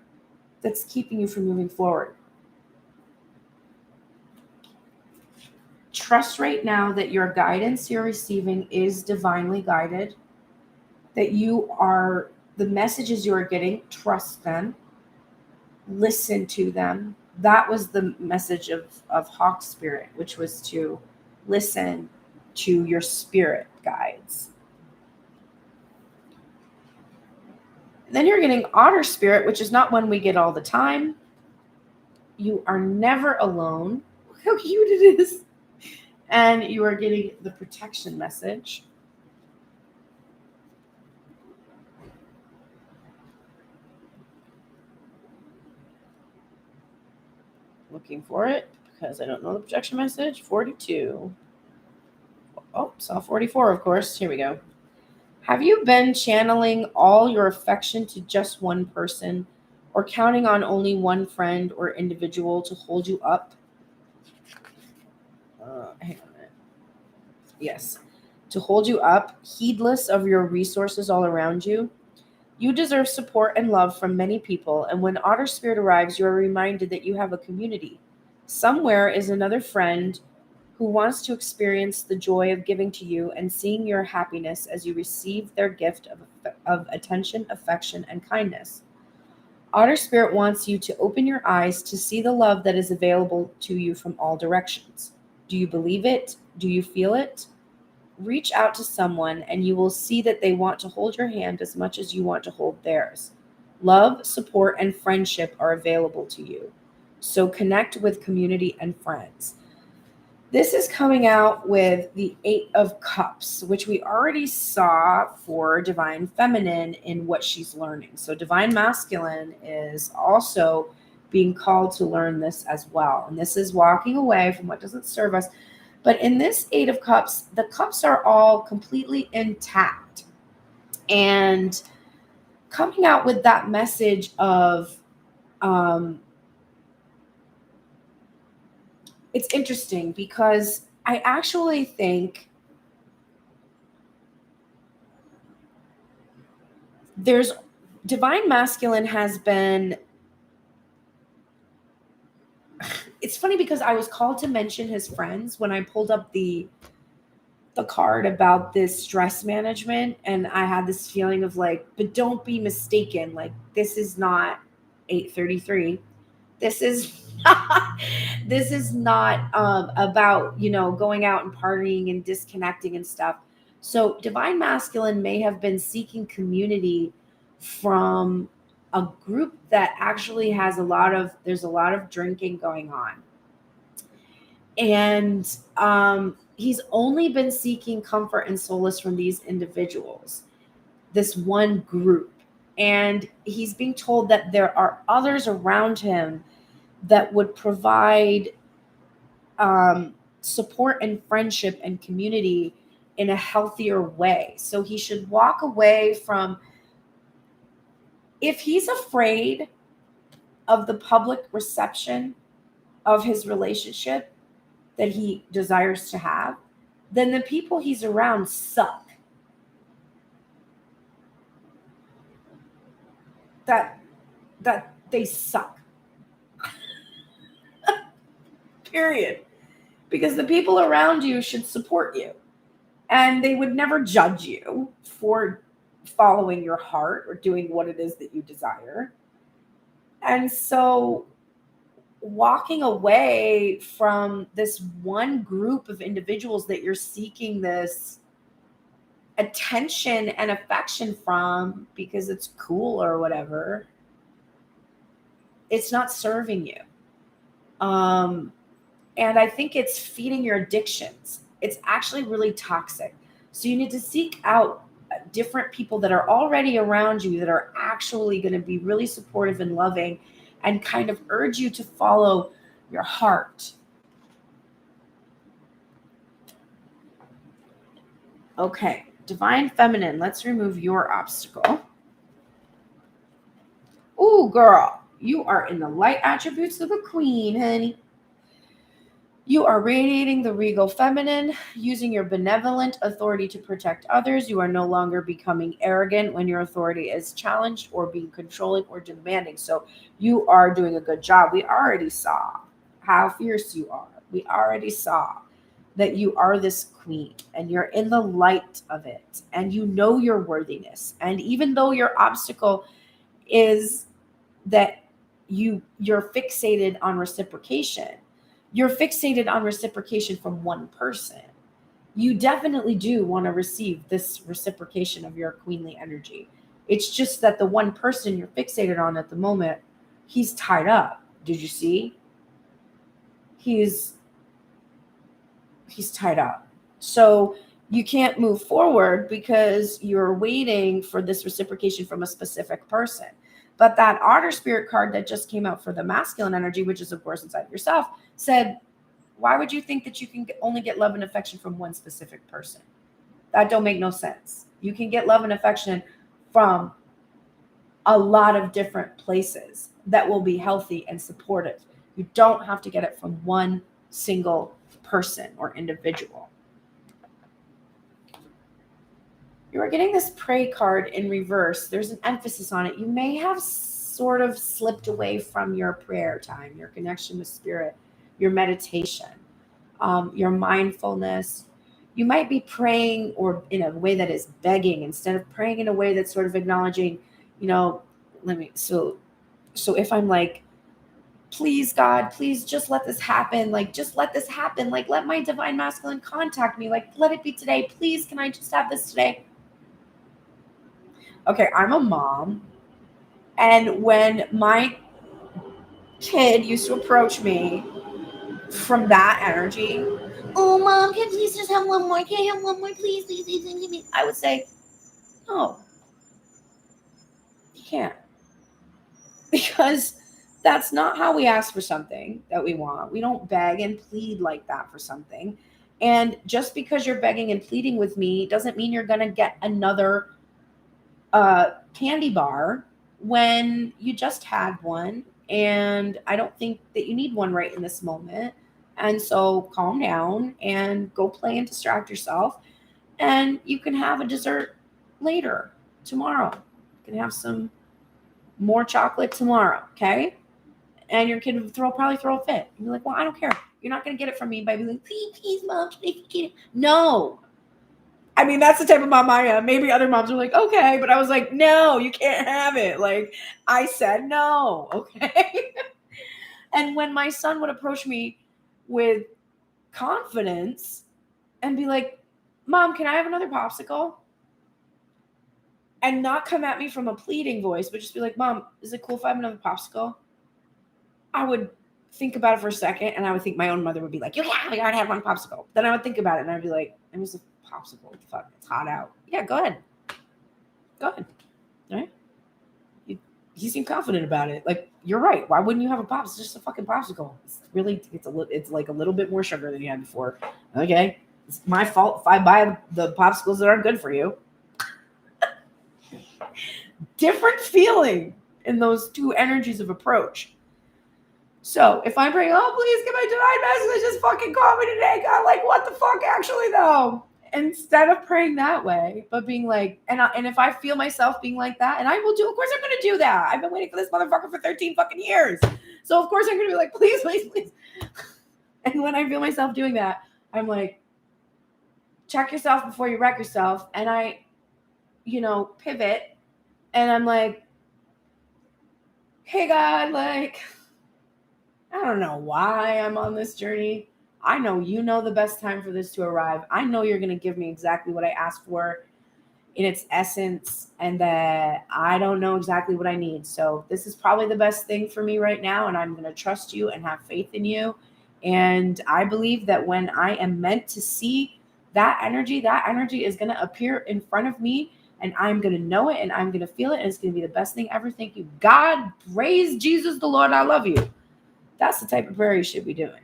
that's keeping you from moving forward. Trust right now that your guidance you're receiving is divinely guided, that the messages you are getting, trust them, listen to them. That was the message of Hawk Spirit, which was to listen to your spirit guides. Then you're getting Otter Spirit, which is not one we get all the time. You are never alone. Look how cute it is. And you are getting the protection message. Looking for it because I don't know the protection message. 42. Oh, saw 44, of course. Here we go. Have you been channeling all your affection to just one person or counting on only one friend or individual to hold you up? Hang on a minute. Yes. to hold you up, heedless of your resources all around you. You deserve support and love from many people, and when Otter Spirit arrives, you are reminded that you have a community. Somewhere is another friend who wants to experience the joy of giving to you and seeing your happiness as you receive their gift of attention, affection, and kindness. Otter Spirit wants you to open your eyes to see the love that is available to you from all directions. Do you believe it? Do you feel it? Reach out to someone and you will see that they want to hold your hand as much as you want to hold theirs. Love, support, and friendship are available to you. So connect with community and friends. This is coming out with the Eight of Cups, which we already saw for Divine Feminine in what she's learning. So Divine Masculine is also being called to learn this as well. And this is walking away from what doesn't serve us. But in this Eight of Cups, the cups are all completely intact. And coming out with that message of, it's interesting because I actually think there's Divine Masculine has been, it's funny because I was called to mention his friends when I pulled up the card about this stress management, and I had this feeling of like, but don't be mistaken, like this is not 833. This is not about, going out and partying and disconnecting and stuff. So Divine Masculine may have been seeking community from a group that actually has there's a lot of drinking going on. And he's only been seeking comfort and solace from these individuals, this one group. And he's being told that there are others around him that would provide support and friendship and community in a healthier way. So he should walk away from, if he's afraid of the public reception of his relationship that he desires to have, then the people he's around suck. That they suck. Period. Because the people around you should support you. And they would never judge you for following your heart or doing what it is that you desire. And so walking away from this one group of individuals that you're seeking this attention and affection from because it's cool or whatever, it's not serving you. And I think it's feeding your addictions. It's actually really toxic. So you need to seek out different people that are already around you that are actually going to be really supportive and loving and kind of urge you to follow your heart. Okay, Divine Feminine, let's remove your obstacle. Ooh, girl, you are in the light attributes of a queen, honey. You are radiating the regal feminine, using your benevolent authority to protect others. You are no longer becoming arrogant when your authority is challenged or being controlling or demanding. So you are doing a good job. We already saw how fierce you are. We already saw that you are this queen and you're in the light of it and you know your worthiness. And even though your obstacle is that you're fixated on reciprocation, you're fixated on reciprocation from one person. You definitely do want to receive this reciprocation of your queenly energy. It's just that the one person you're fixated on at the moment, he's tied up. Did you see? He's tied up. So you can't move forward because you're waiting for this reciprocation from a specific person. But that Otter Spirit card that just came out for the masculine energy, which is, of course, inside of yourself, said, why would you think that you can only get love and affection from one specific person? That don't make no sense. You can get love and affection from a lot of different places that will be healthy and supportive. You don't have to get it from one single person or individual. You are getting this pray card in reverse. There's an emphasis on it. You may have sort of slipped away from your prayer time, your connection with spirit, your meditation, your mindfulness. You might be praying or in a way that is begging instead of praying in a way that's sort of acknowledging, so if I'm like, please God, please just let this happen. Like, just let this happen. Like, let my divine masculine contact me. Like, let it be today. Please, can I just have this today? Okay, I'm a mom. And when my kid used to approach me from that energy, oh, Mom, can you please just have one more? Can I have one more? Please, please, please, please. I would say, no, you can't. Because that's not how we ask for something that we want. We don't beg and plead like that for something. And just because you're begging and pleading with me doesn't mean you're going to get another candy bar when you just had one. And I don't think that you need one right in this moment. And so calm down and go play and distract yourself. And you can have a dessert later, tomorrow. You can have some more chocolate tomorrow, okay? And your kid would probably throw a fit. You're like, well, I don't care. You're not going to get it from me by being like, please, Mom, please, get it. No. I mean, that's the type of mom I am. Maybe other moms are like, okay. But I was like, no, you can't have it. Like, I said no, okay? And when my son would approach me with confidence and be like, Mom, can I have another popsicle? And not come at me from a pleading voice, but just be like, Mom, is it cool if I have another popsicle? I would think about it for a second, and I would think my own mother would be like, you can't, we already had one popsicle. Then I would think about it, and I'd be like, it was a popsicle. Fuck, it's hot out. Yeah, go ahead. Go ahead. All right? You seem confident about it. Like, you're right. Why wouldn't you have a pop? It's just a fucking popsicle. It's like a little bit more sugar than you had before. Okay? It's my fault if I buy the popsicles that aren't good for you. Different feeling in those two energies of approach. So if I'm praying, oh, please get my divine message, just fucking call me today, God. Like, what the fuck, actually, though? Instead of praying that way, but being like, and if I feel myself being like that, and I will do, of course I'm going to do that. I've been waiting for this motherfucker for 13 fucking years. So of course I'm going to be like, please, please, please. And when I feel myself doing that, I'm like, check yourself before you wreck yourself. And I, pivot. And I'm like, hey, God, like, I don't know why I'm on this journey. I know you know the best time for this to arrive. I know you're going to give me exactly what I asked for in its essence, and that I don't know exactly what I need. So this is probably the best thing for me right now, and I'm going to trust you and have faith in you. And I believe that when I am meant to see that energy is going to appear in front of me, and I'm going to know it, and I'm going to feel it, and it's going to be the best thing ever. Thank you, God. Praise Jesus, the Lord. I love you. That's the type of prayer you should be doing.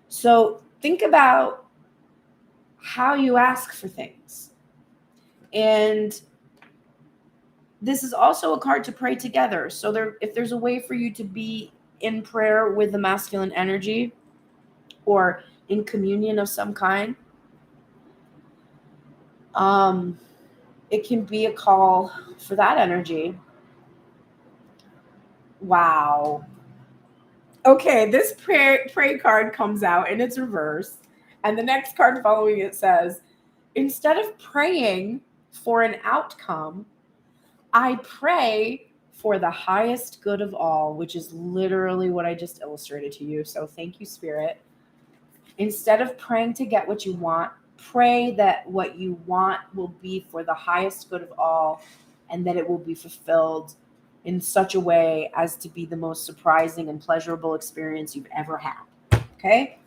So think about how you ask for things. And this is also a card to pray together. So if there's a way for you to be in prayer with the masculine energy or in communion of some kind, it can be a call for that energy. Wow. Okay, this pray card comes out and it's reversed. And the next card following it says, instead of praying for an outcome, I pray for the highest good of all, which is literally what I just illustrated to you. So thank you, Spirit. Instead of praying to get what you want, pray that what you want will be for the highest good of all, and that it will be fulfilled in such a way as to be the most surprising and pleasurable experience you've ever had. Okay?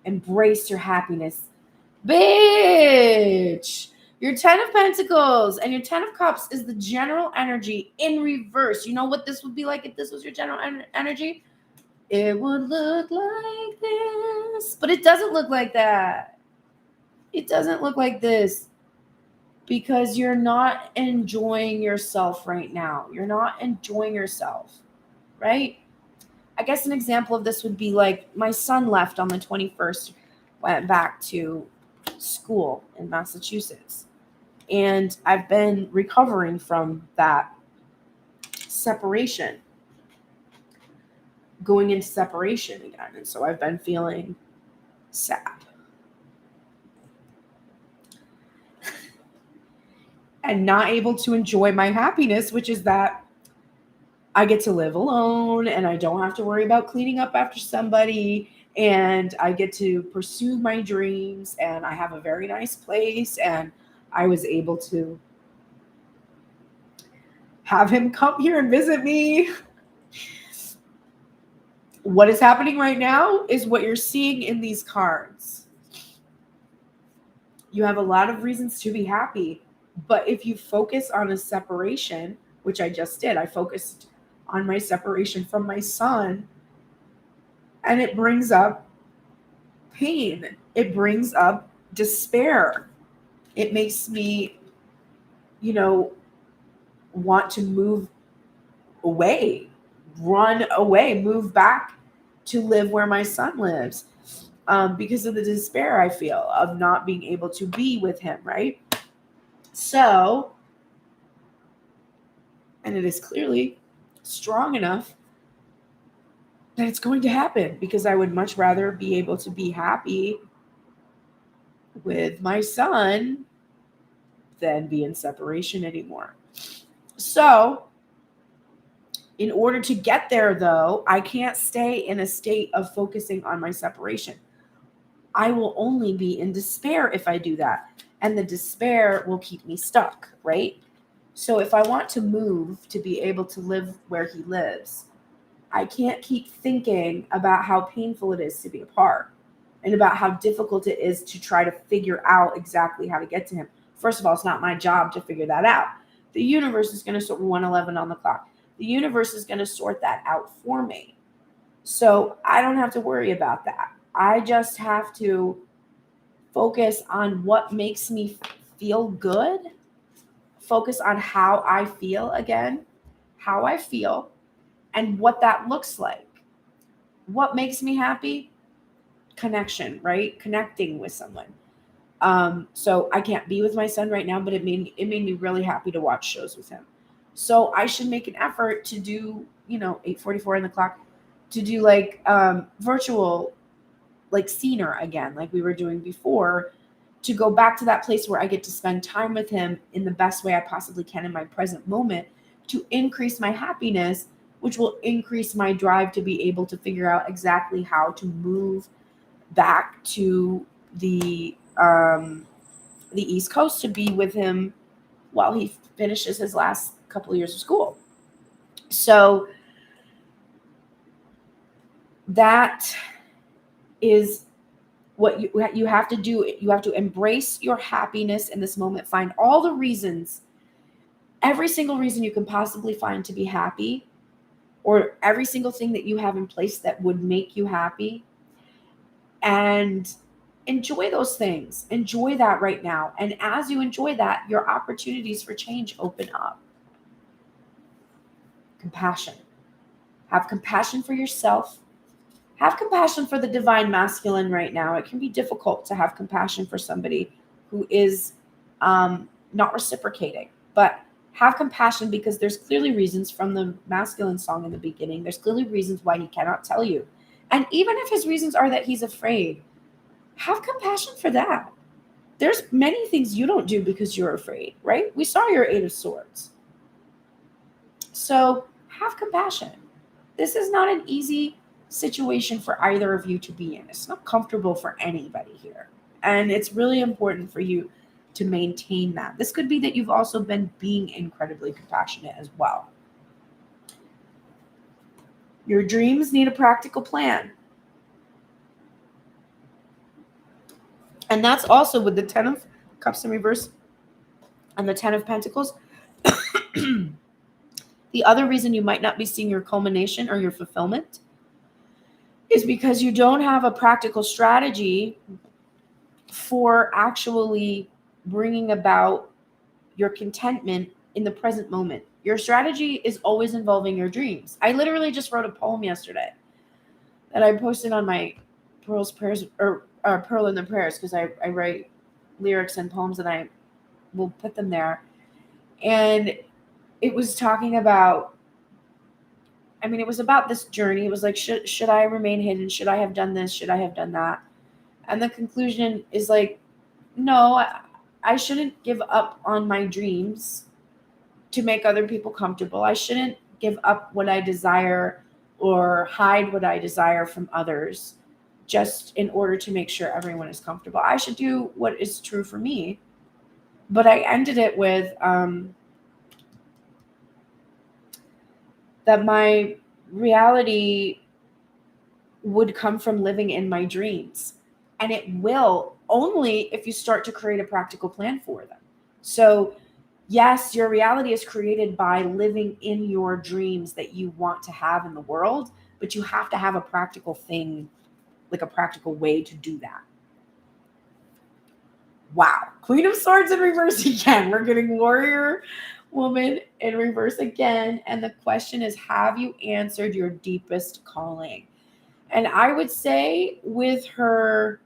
Embrace your happiness. Bitch! Your 10 of Pentacles and your 10 of Cups is the general energy in reverse. You know what this would be like if this was your general energy? It would look like this. But it doesn't look like that. It doesn't look like this. Because you're not enjoying yourself right now. You're not enjoying yourself, right? I guess an example of this would be like my son left on the 21st, went back to school in Massachusetts. And I've been recovering from that separation, going into separation again. And so I've been feeling sad. And not able to enjoy my happiness, which is that I get to live alone and I don't have to worry about cleaning up after somebody, and I get to pursue my dreams, and I have a very nice place, and I was able to have him come here and visit me. What is happening right now is what you're seeing in these cards. You have a lot of reasons to be happy, but if you focus on a separation, which I just did, I focused on my separation from my son, and it brings up pain. It brings up despair. It makes me, want to move away, run away, move back to live where my son lives, because of the despair I feel of not being able to be with him, right? So, and it is clearly strong enough that it's going to happen, because I would much rather be able to be happy with my son than be in separation anymore. So, in order to get there, though, I can't stay in a state of focusing on my separation. I will only be in despair if I do that. And the despair will keep me stuck, right? So if I want to move to be able to live where he lives, I can't keep thinking about how painful it is to be apart and about how difficult it is to try to figure out exactly how to get to him. First of all, it's not my job to figure that out. The universe is going to sort 1:11 on the clock. The universe is going to sort that out for me. So I don't have to worry about that. I just have to focus on what makes me feel good. Focus on how I feel again, how I feel, and what that looks like. What makes me happy? Connection, right? Connecting with someone. So I can't be with my son right now, but it made me really happy to watch shows with him. So I should make an effort to do, 8:44 on the clock, to do like virtual, like scener again, like we were doing before, to go back to that place where I get to spend time with him in the best way I possibly can in my present moment, to increase my happiness, which will increase my drive to be able to figure out exactly how to move back to the East Coast to be with him while he finishes his last couple of years of school. So that is what you have to do. You have to embrace your happiness in this moment. Find all the reasons, every single reason you can possibly find to be happy, or every single thing that you have in place that would make you happy, and enjoy those things. Enjoy that right now. And as you enjoy that, your opportunities for change open up. Compassion. Have compassion for yourself. Have compassion for the divine masculine right now. It can be difficult to have compassion for somebody who is not reciprocating, but have compassion, because there's clearly reasons from the masculine song in the beginning. There's clearly reasons why he cannot tell you. And even if his reasons are that he's afraid, have compassion for that. There's many things you don't do because you're afraid, right? We saw your 8 of Swords. So have compassion. This is not an easy situation for either of you to be in. It's not comfortable for anybody here. And it's really important for you to maintain that. This could be that you've also been being incredibly compassionate as well. Your dreams need a practical plan. And that's also with the 10 of Cups in reverse and the 10 of Pentacles. The other reason you might not be seeing your culmination or your fulfillment is because you don't have a practical strategy for actually bringing about your contentment in the present moment. Your strategy is always involving your dreams. I literally just wrote a poem yesterday that I posted on my Pearl's Prayers, or Pearl in the Prayers, because I write lyrics and poems, and I we'll put them there. And it was talking about, it was about this journey. It was like, should I remain hidden? Should I have done this? Should I have done that? And the conclusion is like, no, I shouldn't give up on my dreams to make other people comfortable. I shouldn't give up what I desire or hide what I desire from others just in order to make sure everyone is comfortable. I should do what is true for me. But I ended it with that my reality would come from living in my dreams. And it will only if you start to create a practical plan for them. So yes, your reality is created by living in your dreams that you want to have in the world, but you have to have a practical thing, like a practical way to do that. Wow. Queen of Swords in reverse again. We're getting Warrior Woman in reverse again. And the question is, have you answered your deepest calling? And I would say with her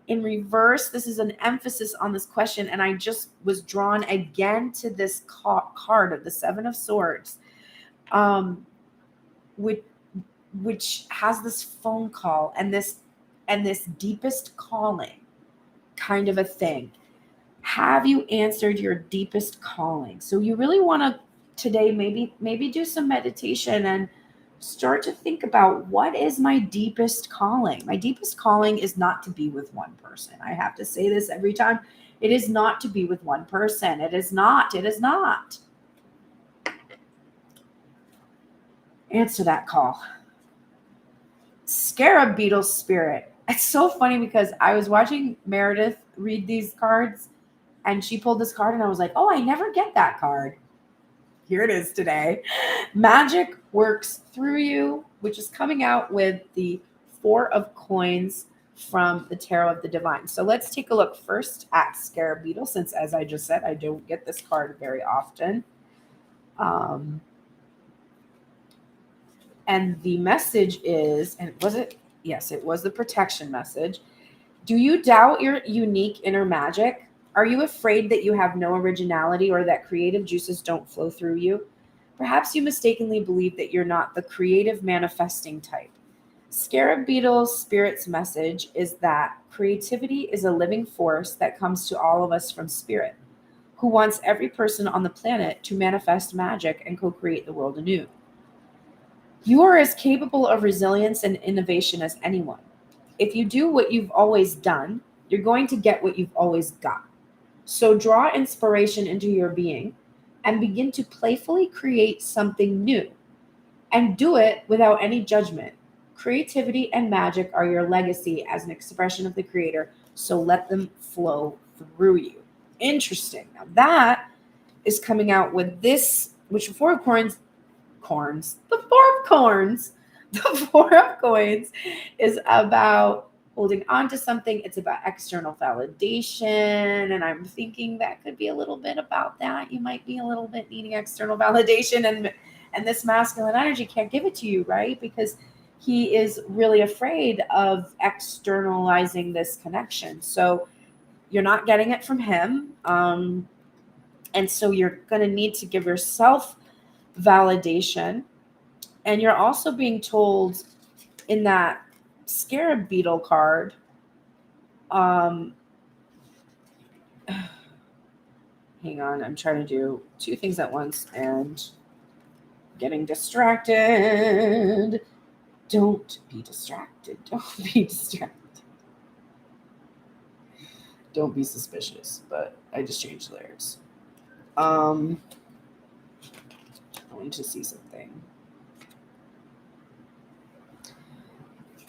in reverse, this is an emphasis on this question. And I just was drawn again to this card of the Seven of Swords, which has this phone call and this deepest calling kind of a thing. Have you answered your deepest calling? So you really want to today maybe do some meditation and start to think about, what is my deepest calling? My deepest calling is not to be with one person. I have to say this every time. It is not to be with one person. It is not. Answer that call. Scarab Beetle Spirit. It's so funny because I was watching Meredith read these cards and she pulled this card and I was like, oh, I never get that card. Here it is today. Magic works through you, which is coming out with the Four of Coins from the Tarot of the Divine. So let's take a look first at Scarab Beetle, since, as I just said, I don't get this card very often. And the message is, and was it? Yes, it was the protection message. Do you doubt your unique inner magic? Are you afraid that you have no originality or that creative juices don't flow through you? Perhaps you mistakenly believe that you're not the creative manifesting type. Scarab Beetle Spirit's message is that creativity is a living force that comes to all of us from Spirit, who wants every person on the planet to manifest magic and co-create the world anew. You are as capable of resilience and innovation as anyone. If you do what you've always done, you're going to get what you've always got. So draw inspiration into your being and begin to playfully create something new, and do it without any judgment. Creativity and magic are your legacy as an expression of the Creator, so let them flow through you. Interesting. Now that is coming out with this, which the Four of Coins is about holding on to something. It's about external validation. And I'm thinking that could be a little bit about that. You might be a little bit needing external validation, and this masculine energy can't give it to you, right? Because he is really afraid of externalizing this connection. So you're not getting it from him. And so you're going to need to give yourself validation. And you're also being told in that Scarab Beetle card, hang on, I'm trying to do two things at once and getting distracted. Don't be distracted. Don't be suspicious, but I just changed layers. I want to see something.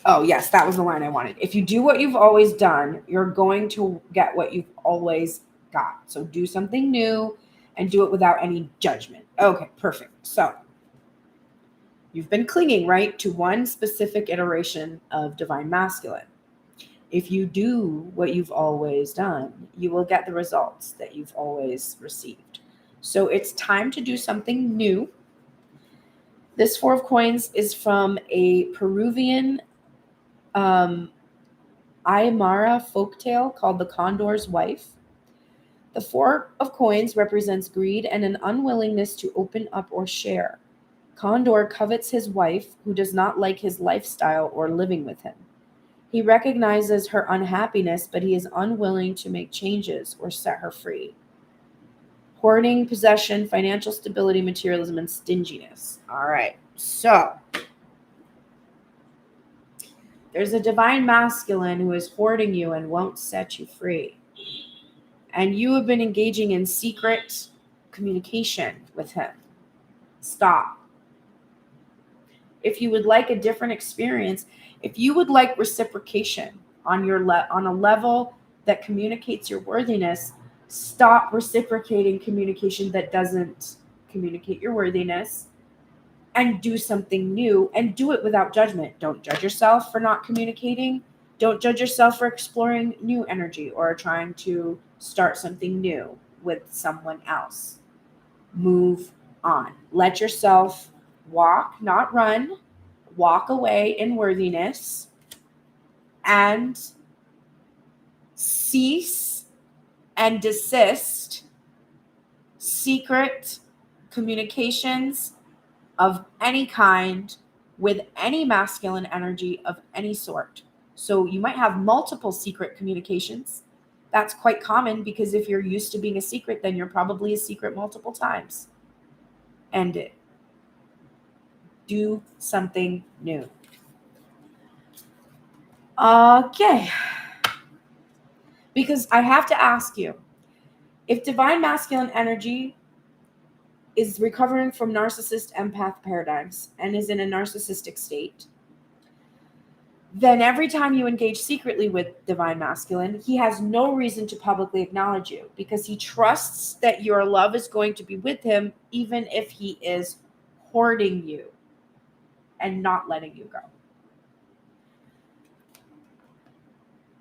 Oh, yes, that was the line I wanted. If you do what you've always done, you're going to get what you've always got. So do something new and do it without any judgment. Okay, perfect. So you've been clinging, right, to one specific iteration of Divine Masculine. If you do what you've always done, you will get the results that you've always received. So it's time to do something new. This Four of Coins is from a Peruvian Aymara folktale called The Condor's Wife. The Four of Coins represents greed and an unwillingness to open up or share. Condor covets his wife, who does not like his lifestyle or living with him. He recognizes her unhappiness, but he is unwilling to make changes or set her free. Hoarding, possession, financial stability, materialism, and stinginess. All right, so there's a divine masculine who is hoarding you and won't set you free. And you have been engaging in secret communication with him. Stop. If you would like a different experience, if you would like reciprocation on on a level that communicates your worthiness, stop reciprocating communication that doesn't communicate your worthiness and do something new, and do it without judgment. Don't judge yourself for not communicating. Don't judge yourself for exploring new energy or trying to start something new with someone else. Move on. Let yourself walk, not run. Walk away in worthiness and cease and desist secret communications of any kind with any masculine energy of any sort. So you might have multiple secret communications. That's quite common, because if you're used to being a secret, then you're probably a secret multiple times. End it. Do something new. Okay. Because I have to ask you, if divine masculine energy is recovering from narcissist empath paradigms and is in a narcissistic state, then every time you engage secretly with divine masculine, he has no reason to publicly acknowledge you, because he trusts that your love is going to be with him, even if he is hoarding you and not letting you go.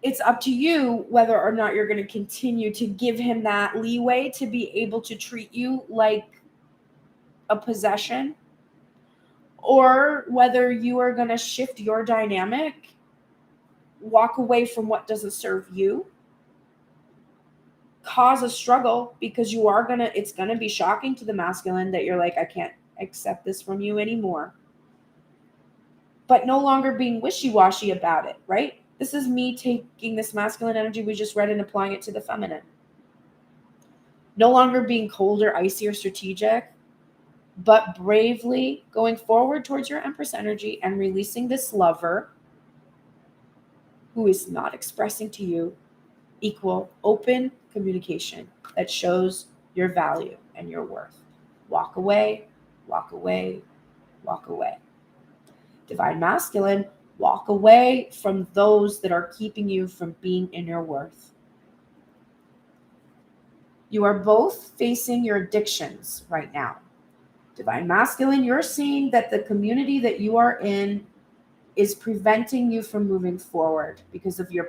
It's up to you whether or not you're going to continue to give him that leeway to be able to treat you like a possession, or whether you are going to shift your dynamic, walk away from what doesn't serve you, cause a struggle, because it's going to be shocking to the masculine that you're like, I can't accept this from you anymore. But no longer being wishy-washy about it, right? This is me taking this masculine energy we just read and applying it to the feminine. No longer being cold or icy or strategic, but bravely going forward towards your Empress energy and releasing this lover who is not expressing to you equal open communication that shows your value and your worth. Walk away, walk away, walk away. Divine masculine, walk away from those that are keeping you from being in your worth. You are both facing your addictions right now. Divine masculine, you're seeing that the community that you are in is preventing you from moving forward because of your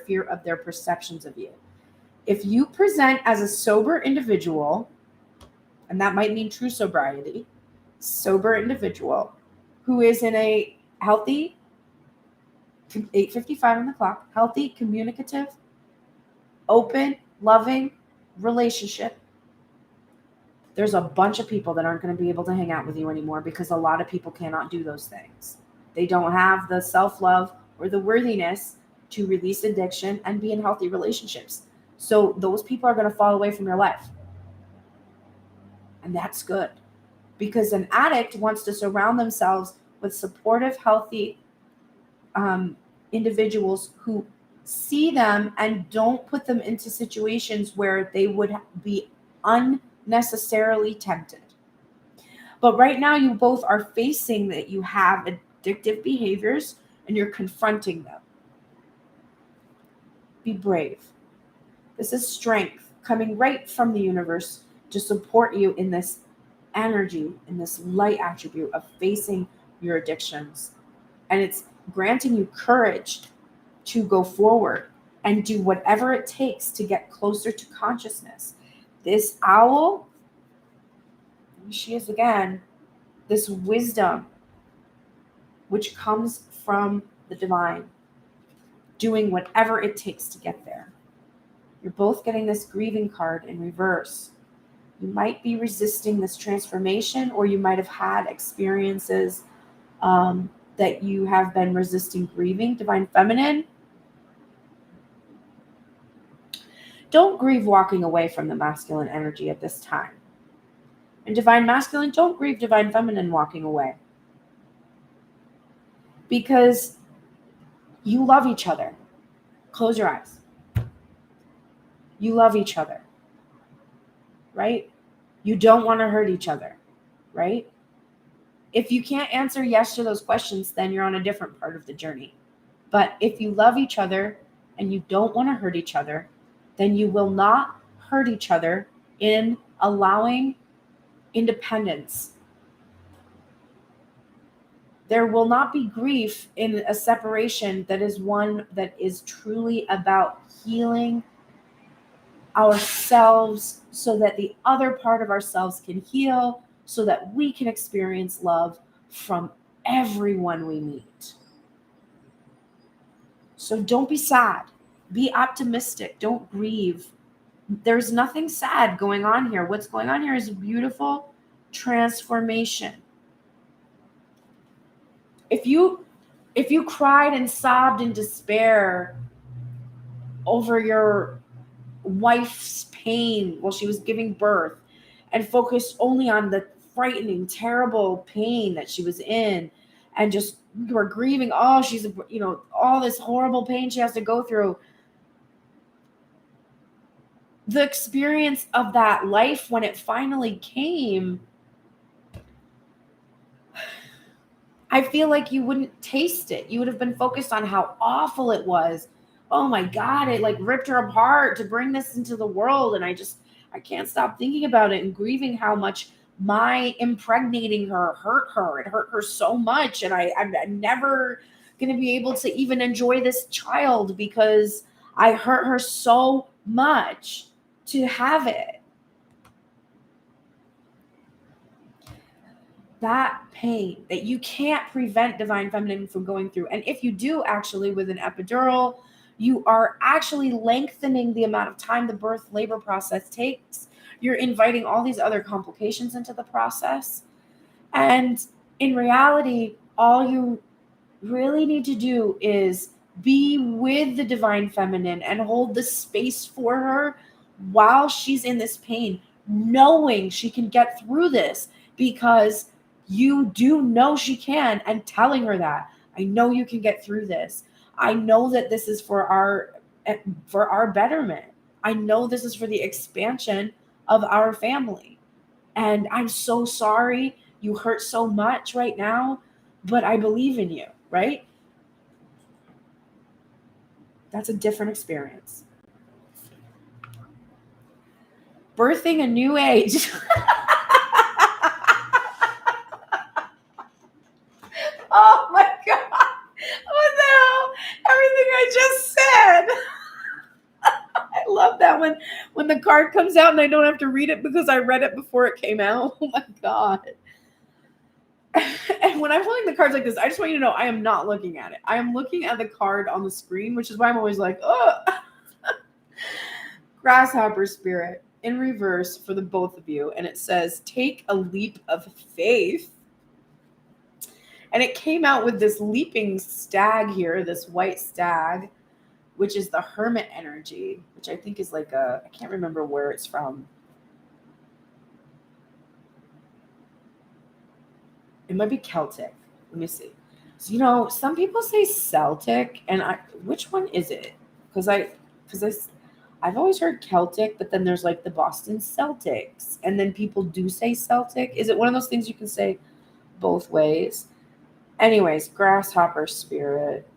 fear of their perceptions of you. If you present as a sober individual, and that might mean true sobriety, sober individual who is in a healthy 8:55 on the clock, healthy, communicative, open, loving relationship, there's a bunch of people that aren't going to be able to hang out with you anymore, because a lot of people cannot do those things. They don't have the self-love or the worthiness to release addiction and be in healthy relationships. So those people are going to fall away from your life. And that's good, because an addict wants to surround themselves with supportive, healthy individuals who see them and don't put them into situations where they would be unnecessarily tempted. But right now, you both are facing that you have addictive behaviors and you're confronting them. Be brave. This is strength coming right from the universe to support you in this energy, in this light attribute of facing your addictions. And it's granting you courage to go forward and do whatever it takes to get closer to consciousness. This owl, she is again, this wisdom which comes from the divine, doing whatever it takes to get there. You're both getting this grieving card in reverse. You might be resisting this transformation, or you might have had experiences that you have been resisting grieving. Divine Feminine, don't grieve walking away from the masculine energy at this time. And Divine Masculine, don't grieve Divine Feminine walking away. Because you love each other. Close your eyes. You love each other. Right? You don't want to hurt each other. Right? If you can't answer yes to those questions, then you're on a different part of the journey. But if you love each other and you don't want to hurt each other, then you will not hurt each other in allowing independence. There will not be grief in a separation that is one that is truly about healing ourselves so that the other part of ourselves can heal, so that we can experience love from everyone we meet. So don't be sad. Be optimistic. Don't grieve. There's nothing sad going on here. What's going on here is a beautiful transformation. If you cried and sobbed in despair over your wife's pain while she was giving birth and focused only on the frightening, terrible pain that she was in, and just were grieving, oh, she's, all this horrible pain she has to go through. The experience of that life when it finally came, I feel like you wouldn't taste it. You would have been focused on how awful it was. Oh my God, it like ripped her apart to bring this into the world. And I can't stop thinking about it and grieving how much my impregnating her hurt her. It hurt her so much. And I'm never going to be able to even enjoy this child because I hurt her so much to have it. That pain that you can't prevent Divine Feminine from going through. And if you do, actually, with an epidural, you are actually lengthening the amount of time the birth labor process takes. You're inviting all these other complications into the process. And in reality, all you really need to do is be with the Divine Feminine and hold the space for her while she's in this pain, knowing she can get through this because you do know she can, and telling her that. I know you can get through this. I know that this is for our betterment. I know this is for the expansion of our family. And I'm so sorry you hurt so much right now, but I believe in you, right? That's a different experience. Birthing a new age. Oh my God. What the hell? Everything I just said. I love that when the card comes out and I don't have to read it because I read it before it came out. Oh my God. And when I'm holding the cards like this, I just want you to know I am not looking at it. I am looking at the card on the screen, which is why I'm always like, oh. Grasshopper Spirit in reverse for the both of you. And it says, take a leap of faith. And it came out with this leaping stag here, this white stag, which is the hermit energy, which I think is like I can't remember where it's from. It might be Celtic. Let me see. So, some people say Celtic, and which one is it? Because I've always heard Celtic, but then there's like the Boston Celtics, and then people do say Celtic. Is it one of those things you can say both ways? Anyways, Grasshopper Spirit.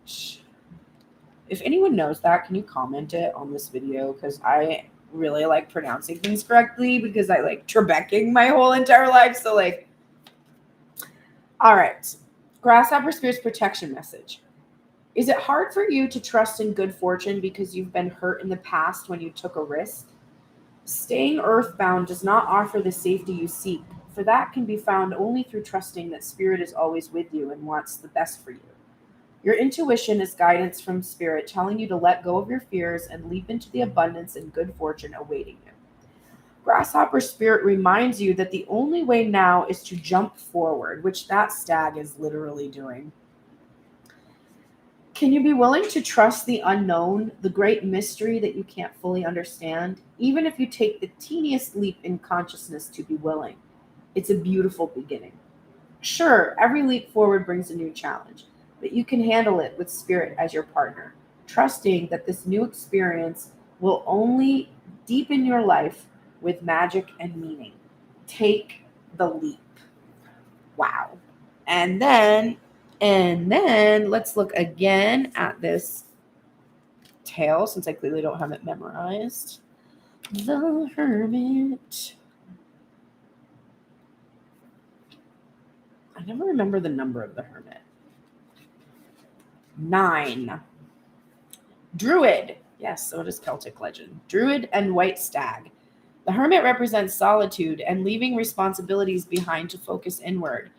If anyone knows that, can you comment it on this video? Because I really like pronouncing things correctly because I like Trebecking my whole entire life. So all right. Grasshopper Spirit's protection message. Is it hard for you to trust in good fortune because you've been hurt in the past when you took a risk? Staying earthbound does not offer the safety you seek, for that can be found only through trusting that Spirit is always with you and wants the best for you. Your intuition is guidance from spirit telling you to let go of your fears and leap into the abundance and good fortune awaiting you. Grasshopper spirit reminds you that the only way now is to jump forward, which that stag is literally doing. Can you be willing to trust the unknown, the great mystery that you can't fully understand, even if you take the teeniest leap in consciousness to be willing? It's a beautiful beginning. Sure, every leap forward brings a new challenge, but you can handle it with spirit as your partner, trusting that this new experience will only deepen your life with magic and meaning. Take the leap. Wow. And then let's look again at this tale, since I clearly don't have it memorized. The Hermit. I never remember the number of the Hermit. 9. Druid. Yes, so it is Celtic legend. Druid and White Stag. The Hermit represents solitude and leaving responsibilities behind to focus inward.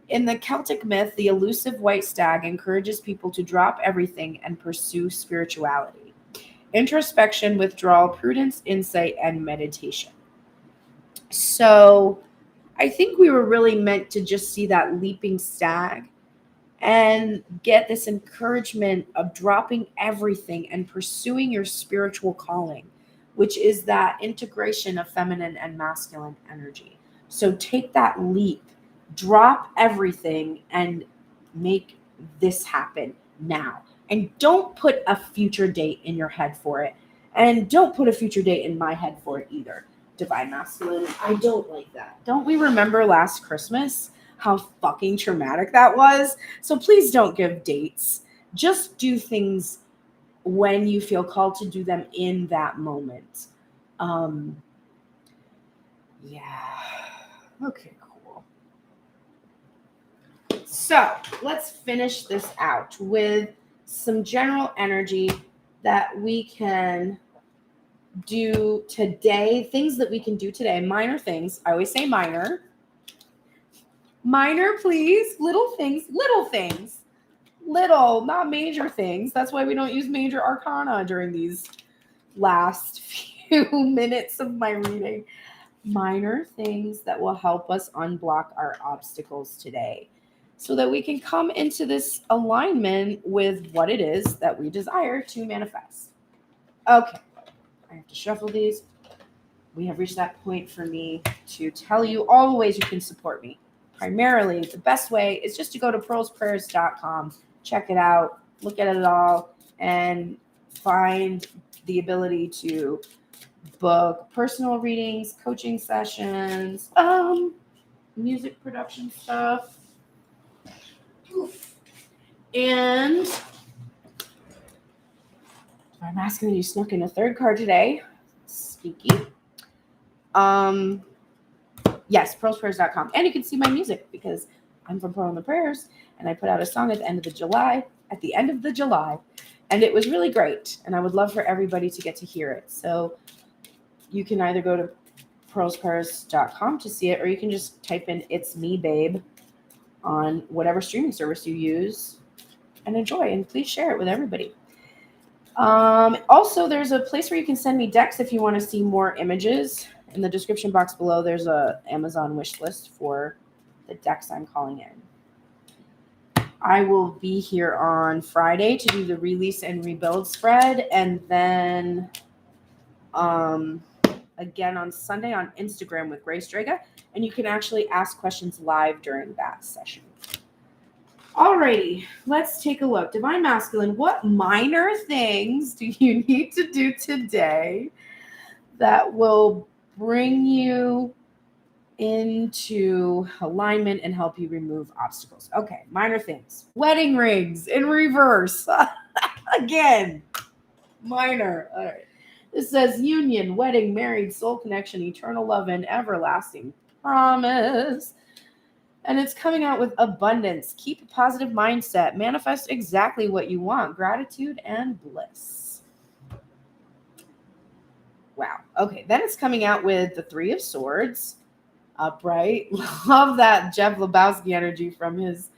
In the Celtic myth, the elusive white stag encourages people to drop everything and pursue spirituality, introspection, withdrawal, prudence, insight, and meditation. So I think we were really meant to just see that leaping stag and get this encouragement of dropping everything and pursuing your spiritual calling, which is that integration of feminine and masculine energy. So take that leap. Drop everything and make this happen now. And don't put a future date in your head for it. And don't put a future date in my head for it either. Divine masculine, I don't like that. Don't we remember last Christmas how fucking traumatic that was? So please don't give dates. Just do things when you feel called to do them in that moment. Yeah. Okay, cool. So let's finish this out with some general energy that we can do today. Things that we can do today. Minor things. I always say minor. Minor, please. Little things. Little things. Little, not major things. That's why we don't use major arcana during these last few minutes of my reading. Minor things that will help us unblock our obstacles today, so that we can come into this alignment with what it is that we desire to manifest. Okay, I have to shuffle these. We have reached that point for me to tell you all the ways you can support me. Primarily, the best way is just to go to pearlsprayers.com, check it out, look at it all, and find the ability to book personal readings, coaching sessions, music production stuff. And I'm asking you snuck in a third card today. Sneaky. Yes, pearlsprayers.com. And you can see my music because I'm from Pearl and the Prayers, and I put out a song at the end of July, and it was really great. And I would love for everybody to get to hear it. So you can either go to pearlsprayers.com to see it, or you can just type in "It's Me, Babe" on whatever streaming service you use and enjoy, and please share it with everybody. Also, there's a place where you can send me decks if you want to see more images. In the description box below, there's a Amazon wish list for the decks I'm calling in. I will be here on Friday to do the release and rebuild spread, and then again on Sunday on Instagram with Grace Draga, and you can actually ask questions live during that session. Alrighty, let's take a look. Divine Masculine, what minor things do you need to do today that will bring you into alignment and help you remove obstacles? Okay, minor things. Wedding rings in reverse. Again, minor. All right. This says union, wedding, married, soul connection, eternal love, and everlasting promise. And it's coming out with abundance. Keep a positive mindset. Manifest exactly what you want. Gratitude and bliss. Wow. Okay, then it's coming out with the 3 of Swords. Upright. Love that Jeff Lebowski energy from his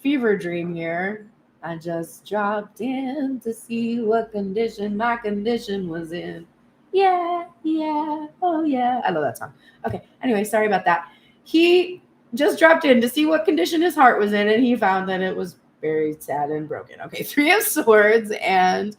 fever dream here. I just dropped in to see what condition my condition was in. Yeah, yeah, oh yeah. I love that song. Okay, anyway, sorry about that. He just dropped in to see what condition his heart was in, and he found that it was very sad and broken. Okay, 3 of Swords and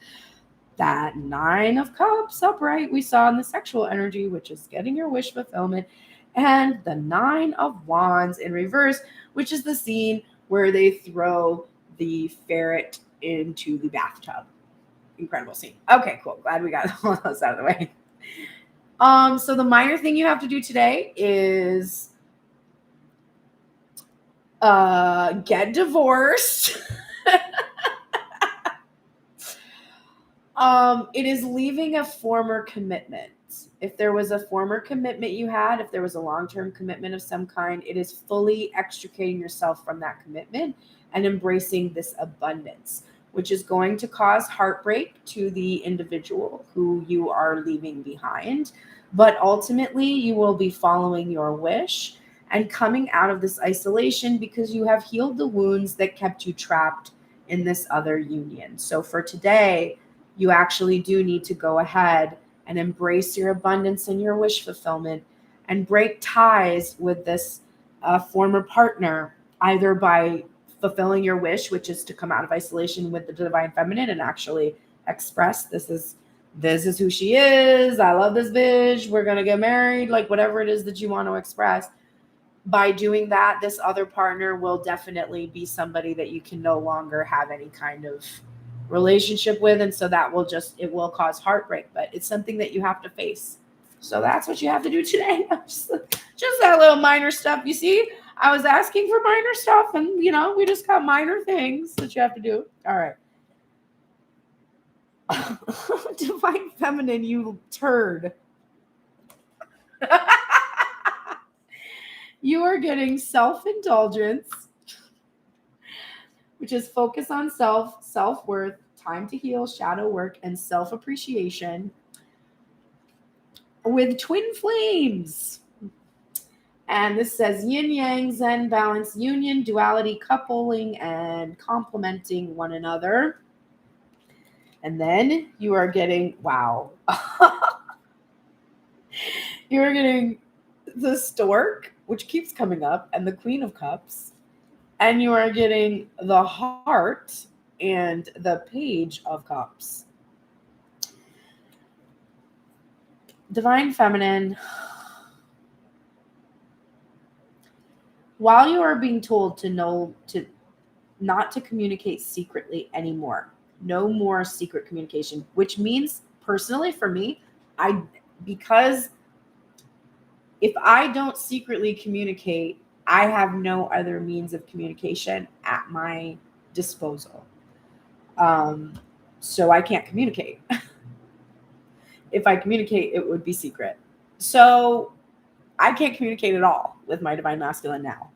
that 9 of Cups upright we saw in the sexual energy, which is getting your wish fulfillment, and the 9 of Wands in reverse, which is the scene where they throw the ferret into the bathtub. Incredible scene. Okay, cool. Glad we got all those out of the way. So the minor thing you have to do today is get divorced. It is leaving a former commitment. If there was a former commitment you had, if there was a long-term commitment of some kind, it is fully extricating yourself from that commitment and embracing this abundance, which is going to cause heartbreak to the individual who you are leaving behind. But ultimately, you will be following your wish and coming out of this isolation because you have healed the wounds that kept you trapped in this other union. So for today, you actually do need to go ahead and embrace your abundance and your wish fulfillment and break ties with this former partner, either by fulfilling your wish, which is to come out of isolation with the divine feminine and actually express this is who she is. I love this bitch. We're going to get married, like whatever it is that you want to express. By doing that, this other partner will definitely be somebody that you can no longer have any kind of relationship with, and so that will it will cause heartbreak, but it's something that you have to face. So that's what you have to do today. just that little minor stuff. You see, I was asking for minor stuff, and we just got minor things that you have to do. All right. Divine feminine, you turd. You are getting self-indulgence, which is focus on self-worth, time to heal, shadow work, and self-appreciation with twin flames. And this says yin yang, zen, balance, union, duality, coupling, and complementing one another. And then you are getting, wow. You are getting the stork, which keeps coming up, and the Queen of Cups. And you are getting the heart and the Page of Cups. Divine feminine. While you are being told not to communicate secretly anymore, no more secret communication, which means personally for me, because if I don't secretly communicate, I have no other means of communication at my disposal. So I can't communicate. If I communicate, it would be secret. So I can't communicate at all with my divine masculine now.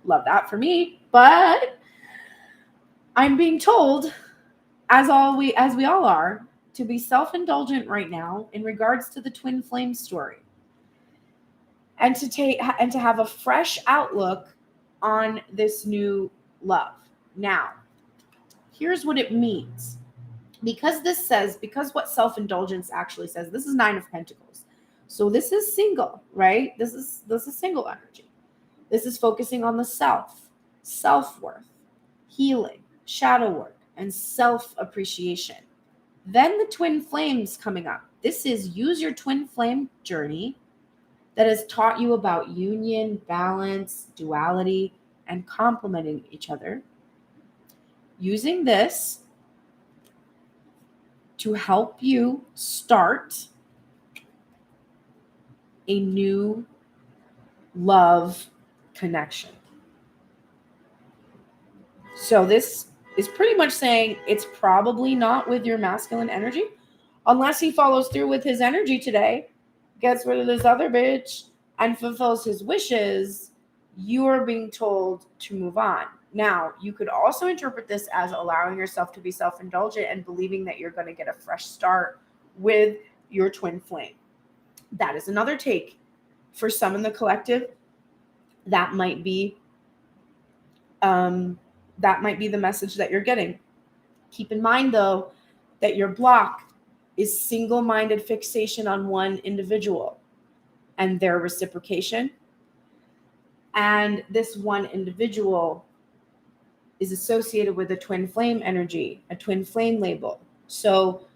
Love that for me, but I'm being told, as we all are, to be self-indulgent right now in regards to the twin flame story. And to have a fresh outlook on this new love. Now, here's what it means. Because what self-indulgence actually says, this is 9 of Pentacles. So this is single, right? This is single energy. This is focusing on the self-worth, healing, shadow work, and self-appreciation. Then the twin flames coming up. This is use your twin flame journey that has taught you about union, balance, duality, and complementing each other. Using this to help you start a new love connection. So this is pretty much saying it's probably not with your masculine energy, unless he follows through with his energy today, gets rid of this other bitch, and fulfills his wishes. You are being told to move on. Now, you could also interpret this as allowing yourself to be self-indulgent and believing that you're going to get a fresh start with your twin flame. That is another take. For some in the collective, that might be that might be the message that you're getting. Keep in mind, though, that your block is single-minded fixation on one individual and their reciprocation. And this one individual is associated with a twin flame energy, a twin flame label. So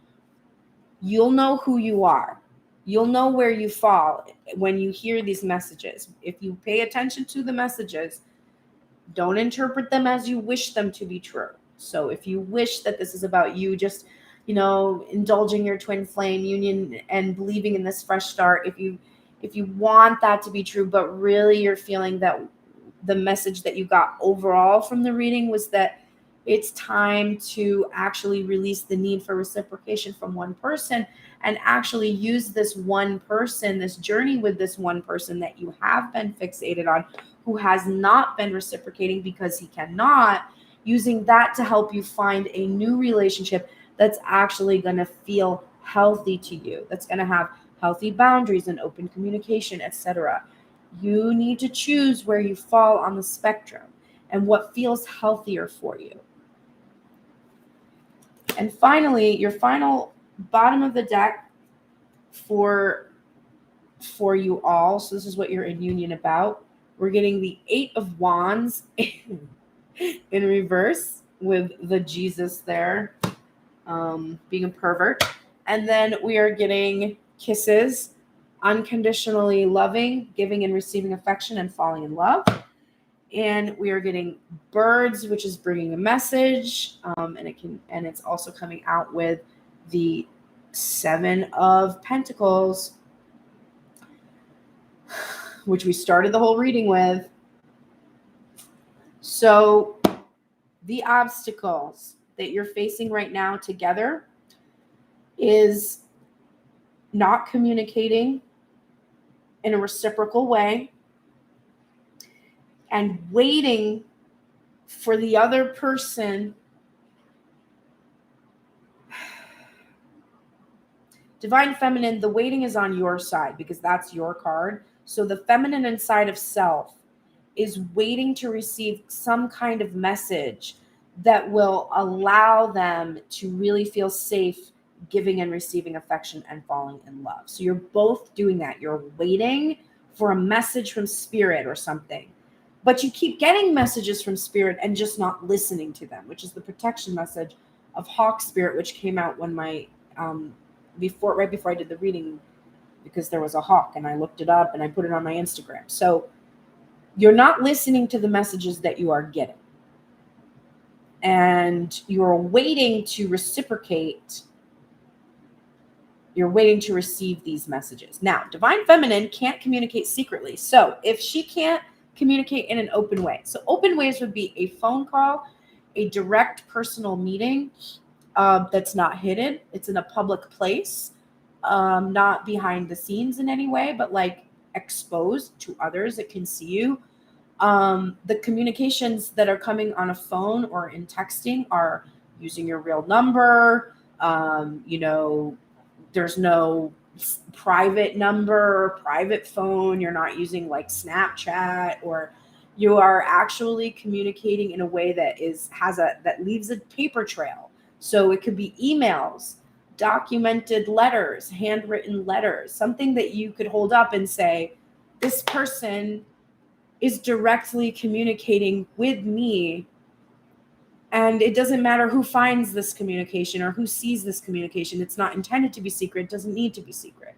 you'll know who you are. You'll know where you fall when you hear these messages. If you pay attention to the messages, don't interpret them as you wish them to be true. So if you wish that this is about you just, indulging your twin flame union and believing in this fresh start, if you want that to be true, but really you're feeling that the message that you got overall from the reading was that it's time to actually release the need for reciprocation from one person and actually use this one person, this journey with this one person that you have been fixated on, who has not been reciprocating because he cannot, using that to help you find a new relationship that's actually going to feel healthy to you, that's going to have healthy boundaries and open communication, etc. You need to choose where you fall on the spectrum and what feels healthier for you. And finally, your final bottom of the deck for you all. So this is what you're in union about. We're getting the 8 of Wands in reverse with the Jesus there, being a pervert. And then we are getting kisses, unconditionally loving, giving and receiving affection and falling in love. And we are getting birds, which is bringing a message, and it's also coming out with the 7 of Pentacles, which we started the whole reading with. So the obstacles that you're facing right now together is not communicating in a reciprocal way and waiting for the other person. Divine Feminine, the waiting is on your side because that's your card. So the feminine inside of self is waiting to receive some kind of message that will allow them to really feel safe giving and receiving affection and falling in love. So you're both doing that. You're waiting for a message from spirit or something, but you keep getting messages from spirit and just not listening to them, which is the protection message of Hawk Spirit, which came out when my right before I did the reading, because there was a hawk and I looked it up and I put it on my Instagram. So you're not listening to the messages that you are getting, and you're waiting to reciprocate. You're waiting to receive these messages. Now, Divine Feminine can't communicate secretly. So if she can't communicate in an open way, so open ways would be a phone call, a direct personal meeting that's not hidden. It's in a public place, not behind the scenes in any way, but like exposed to others that can see you. The communications that are coming on a phone or in texting are using your real number. There's no private number or private phone. You're not using like Snapchat, or you are actually communicating in a way that that leaves a paper trail. So it could be emails, documented letters, handwritten letters, something that you could hold up and say, this person is directly communicating with me. And it doesn't matter who finds this communication or who sees this communication. It's not intended to be secret. It doesn't need to be secret.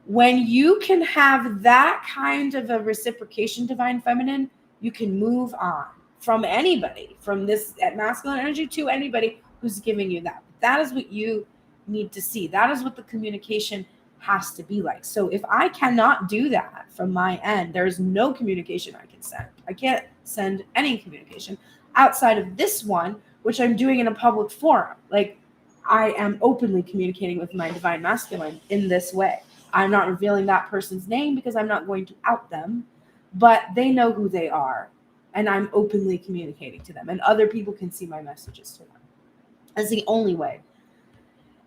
When you can have that kind of a reciprocation, Divine Feminine, you can move on from anybody, from this masculine energy to anybody who's giving you that. That is what you need to see. That is what the communication has to be like. So if I cannot do that from my end, there's no communication I can send. I can't send any communication outside of this one, which I'm doing in a public forum. Like, I am openly communicating with my Divine Masculine in this way. I'm not revealing that person's name because I'm not going to out them, but they know who they are, and I'm openly communicating to them, and other people can see my messages to them. That's the only way.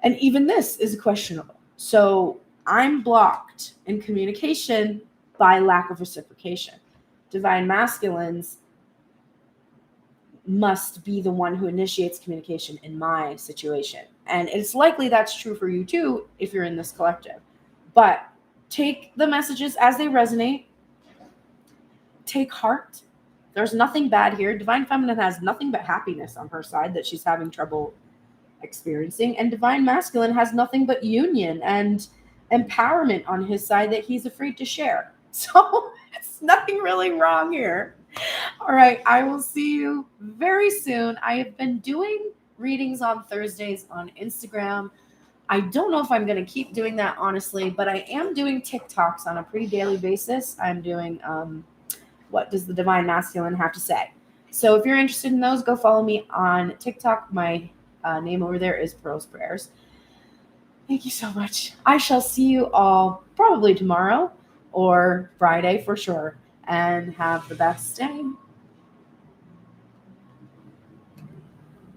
And even this is questionable. So I'm blocked in communication by lack of reciprocation. Divine Masculines must be the one who initiates communication in my situation. And it's likely that's true for you too if you're in this collective. But take the messages as they resonate. Take heart. There's nothing bad here. Divine Feminine has nothing but happiness on her side that she's having trouble experiencing. And Divine Masculine has nothing but union and empowerment on his side that he's afraid to share. So it's nothing really wrong here. All right, I will see you very soon. I have been doing readings on Thursdays on Instagram. I don't know if I'm going to keep doing that, honestly, but I am doing TikToks on a pretty daily basis. I'm doing what does the Divine Masculine have to say? So if you're interested in those, go follow me on TikTok. My name over there is Pearl's Prayers. Thank you so much. I shall see you all probably tomorrow or Friday for sure. And have the best day.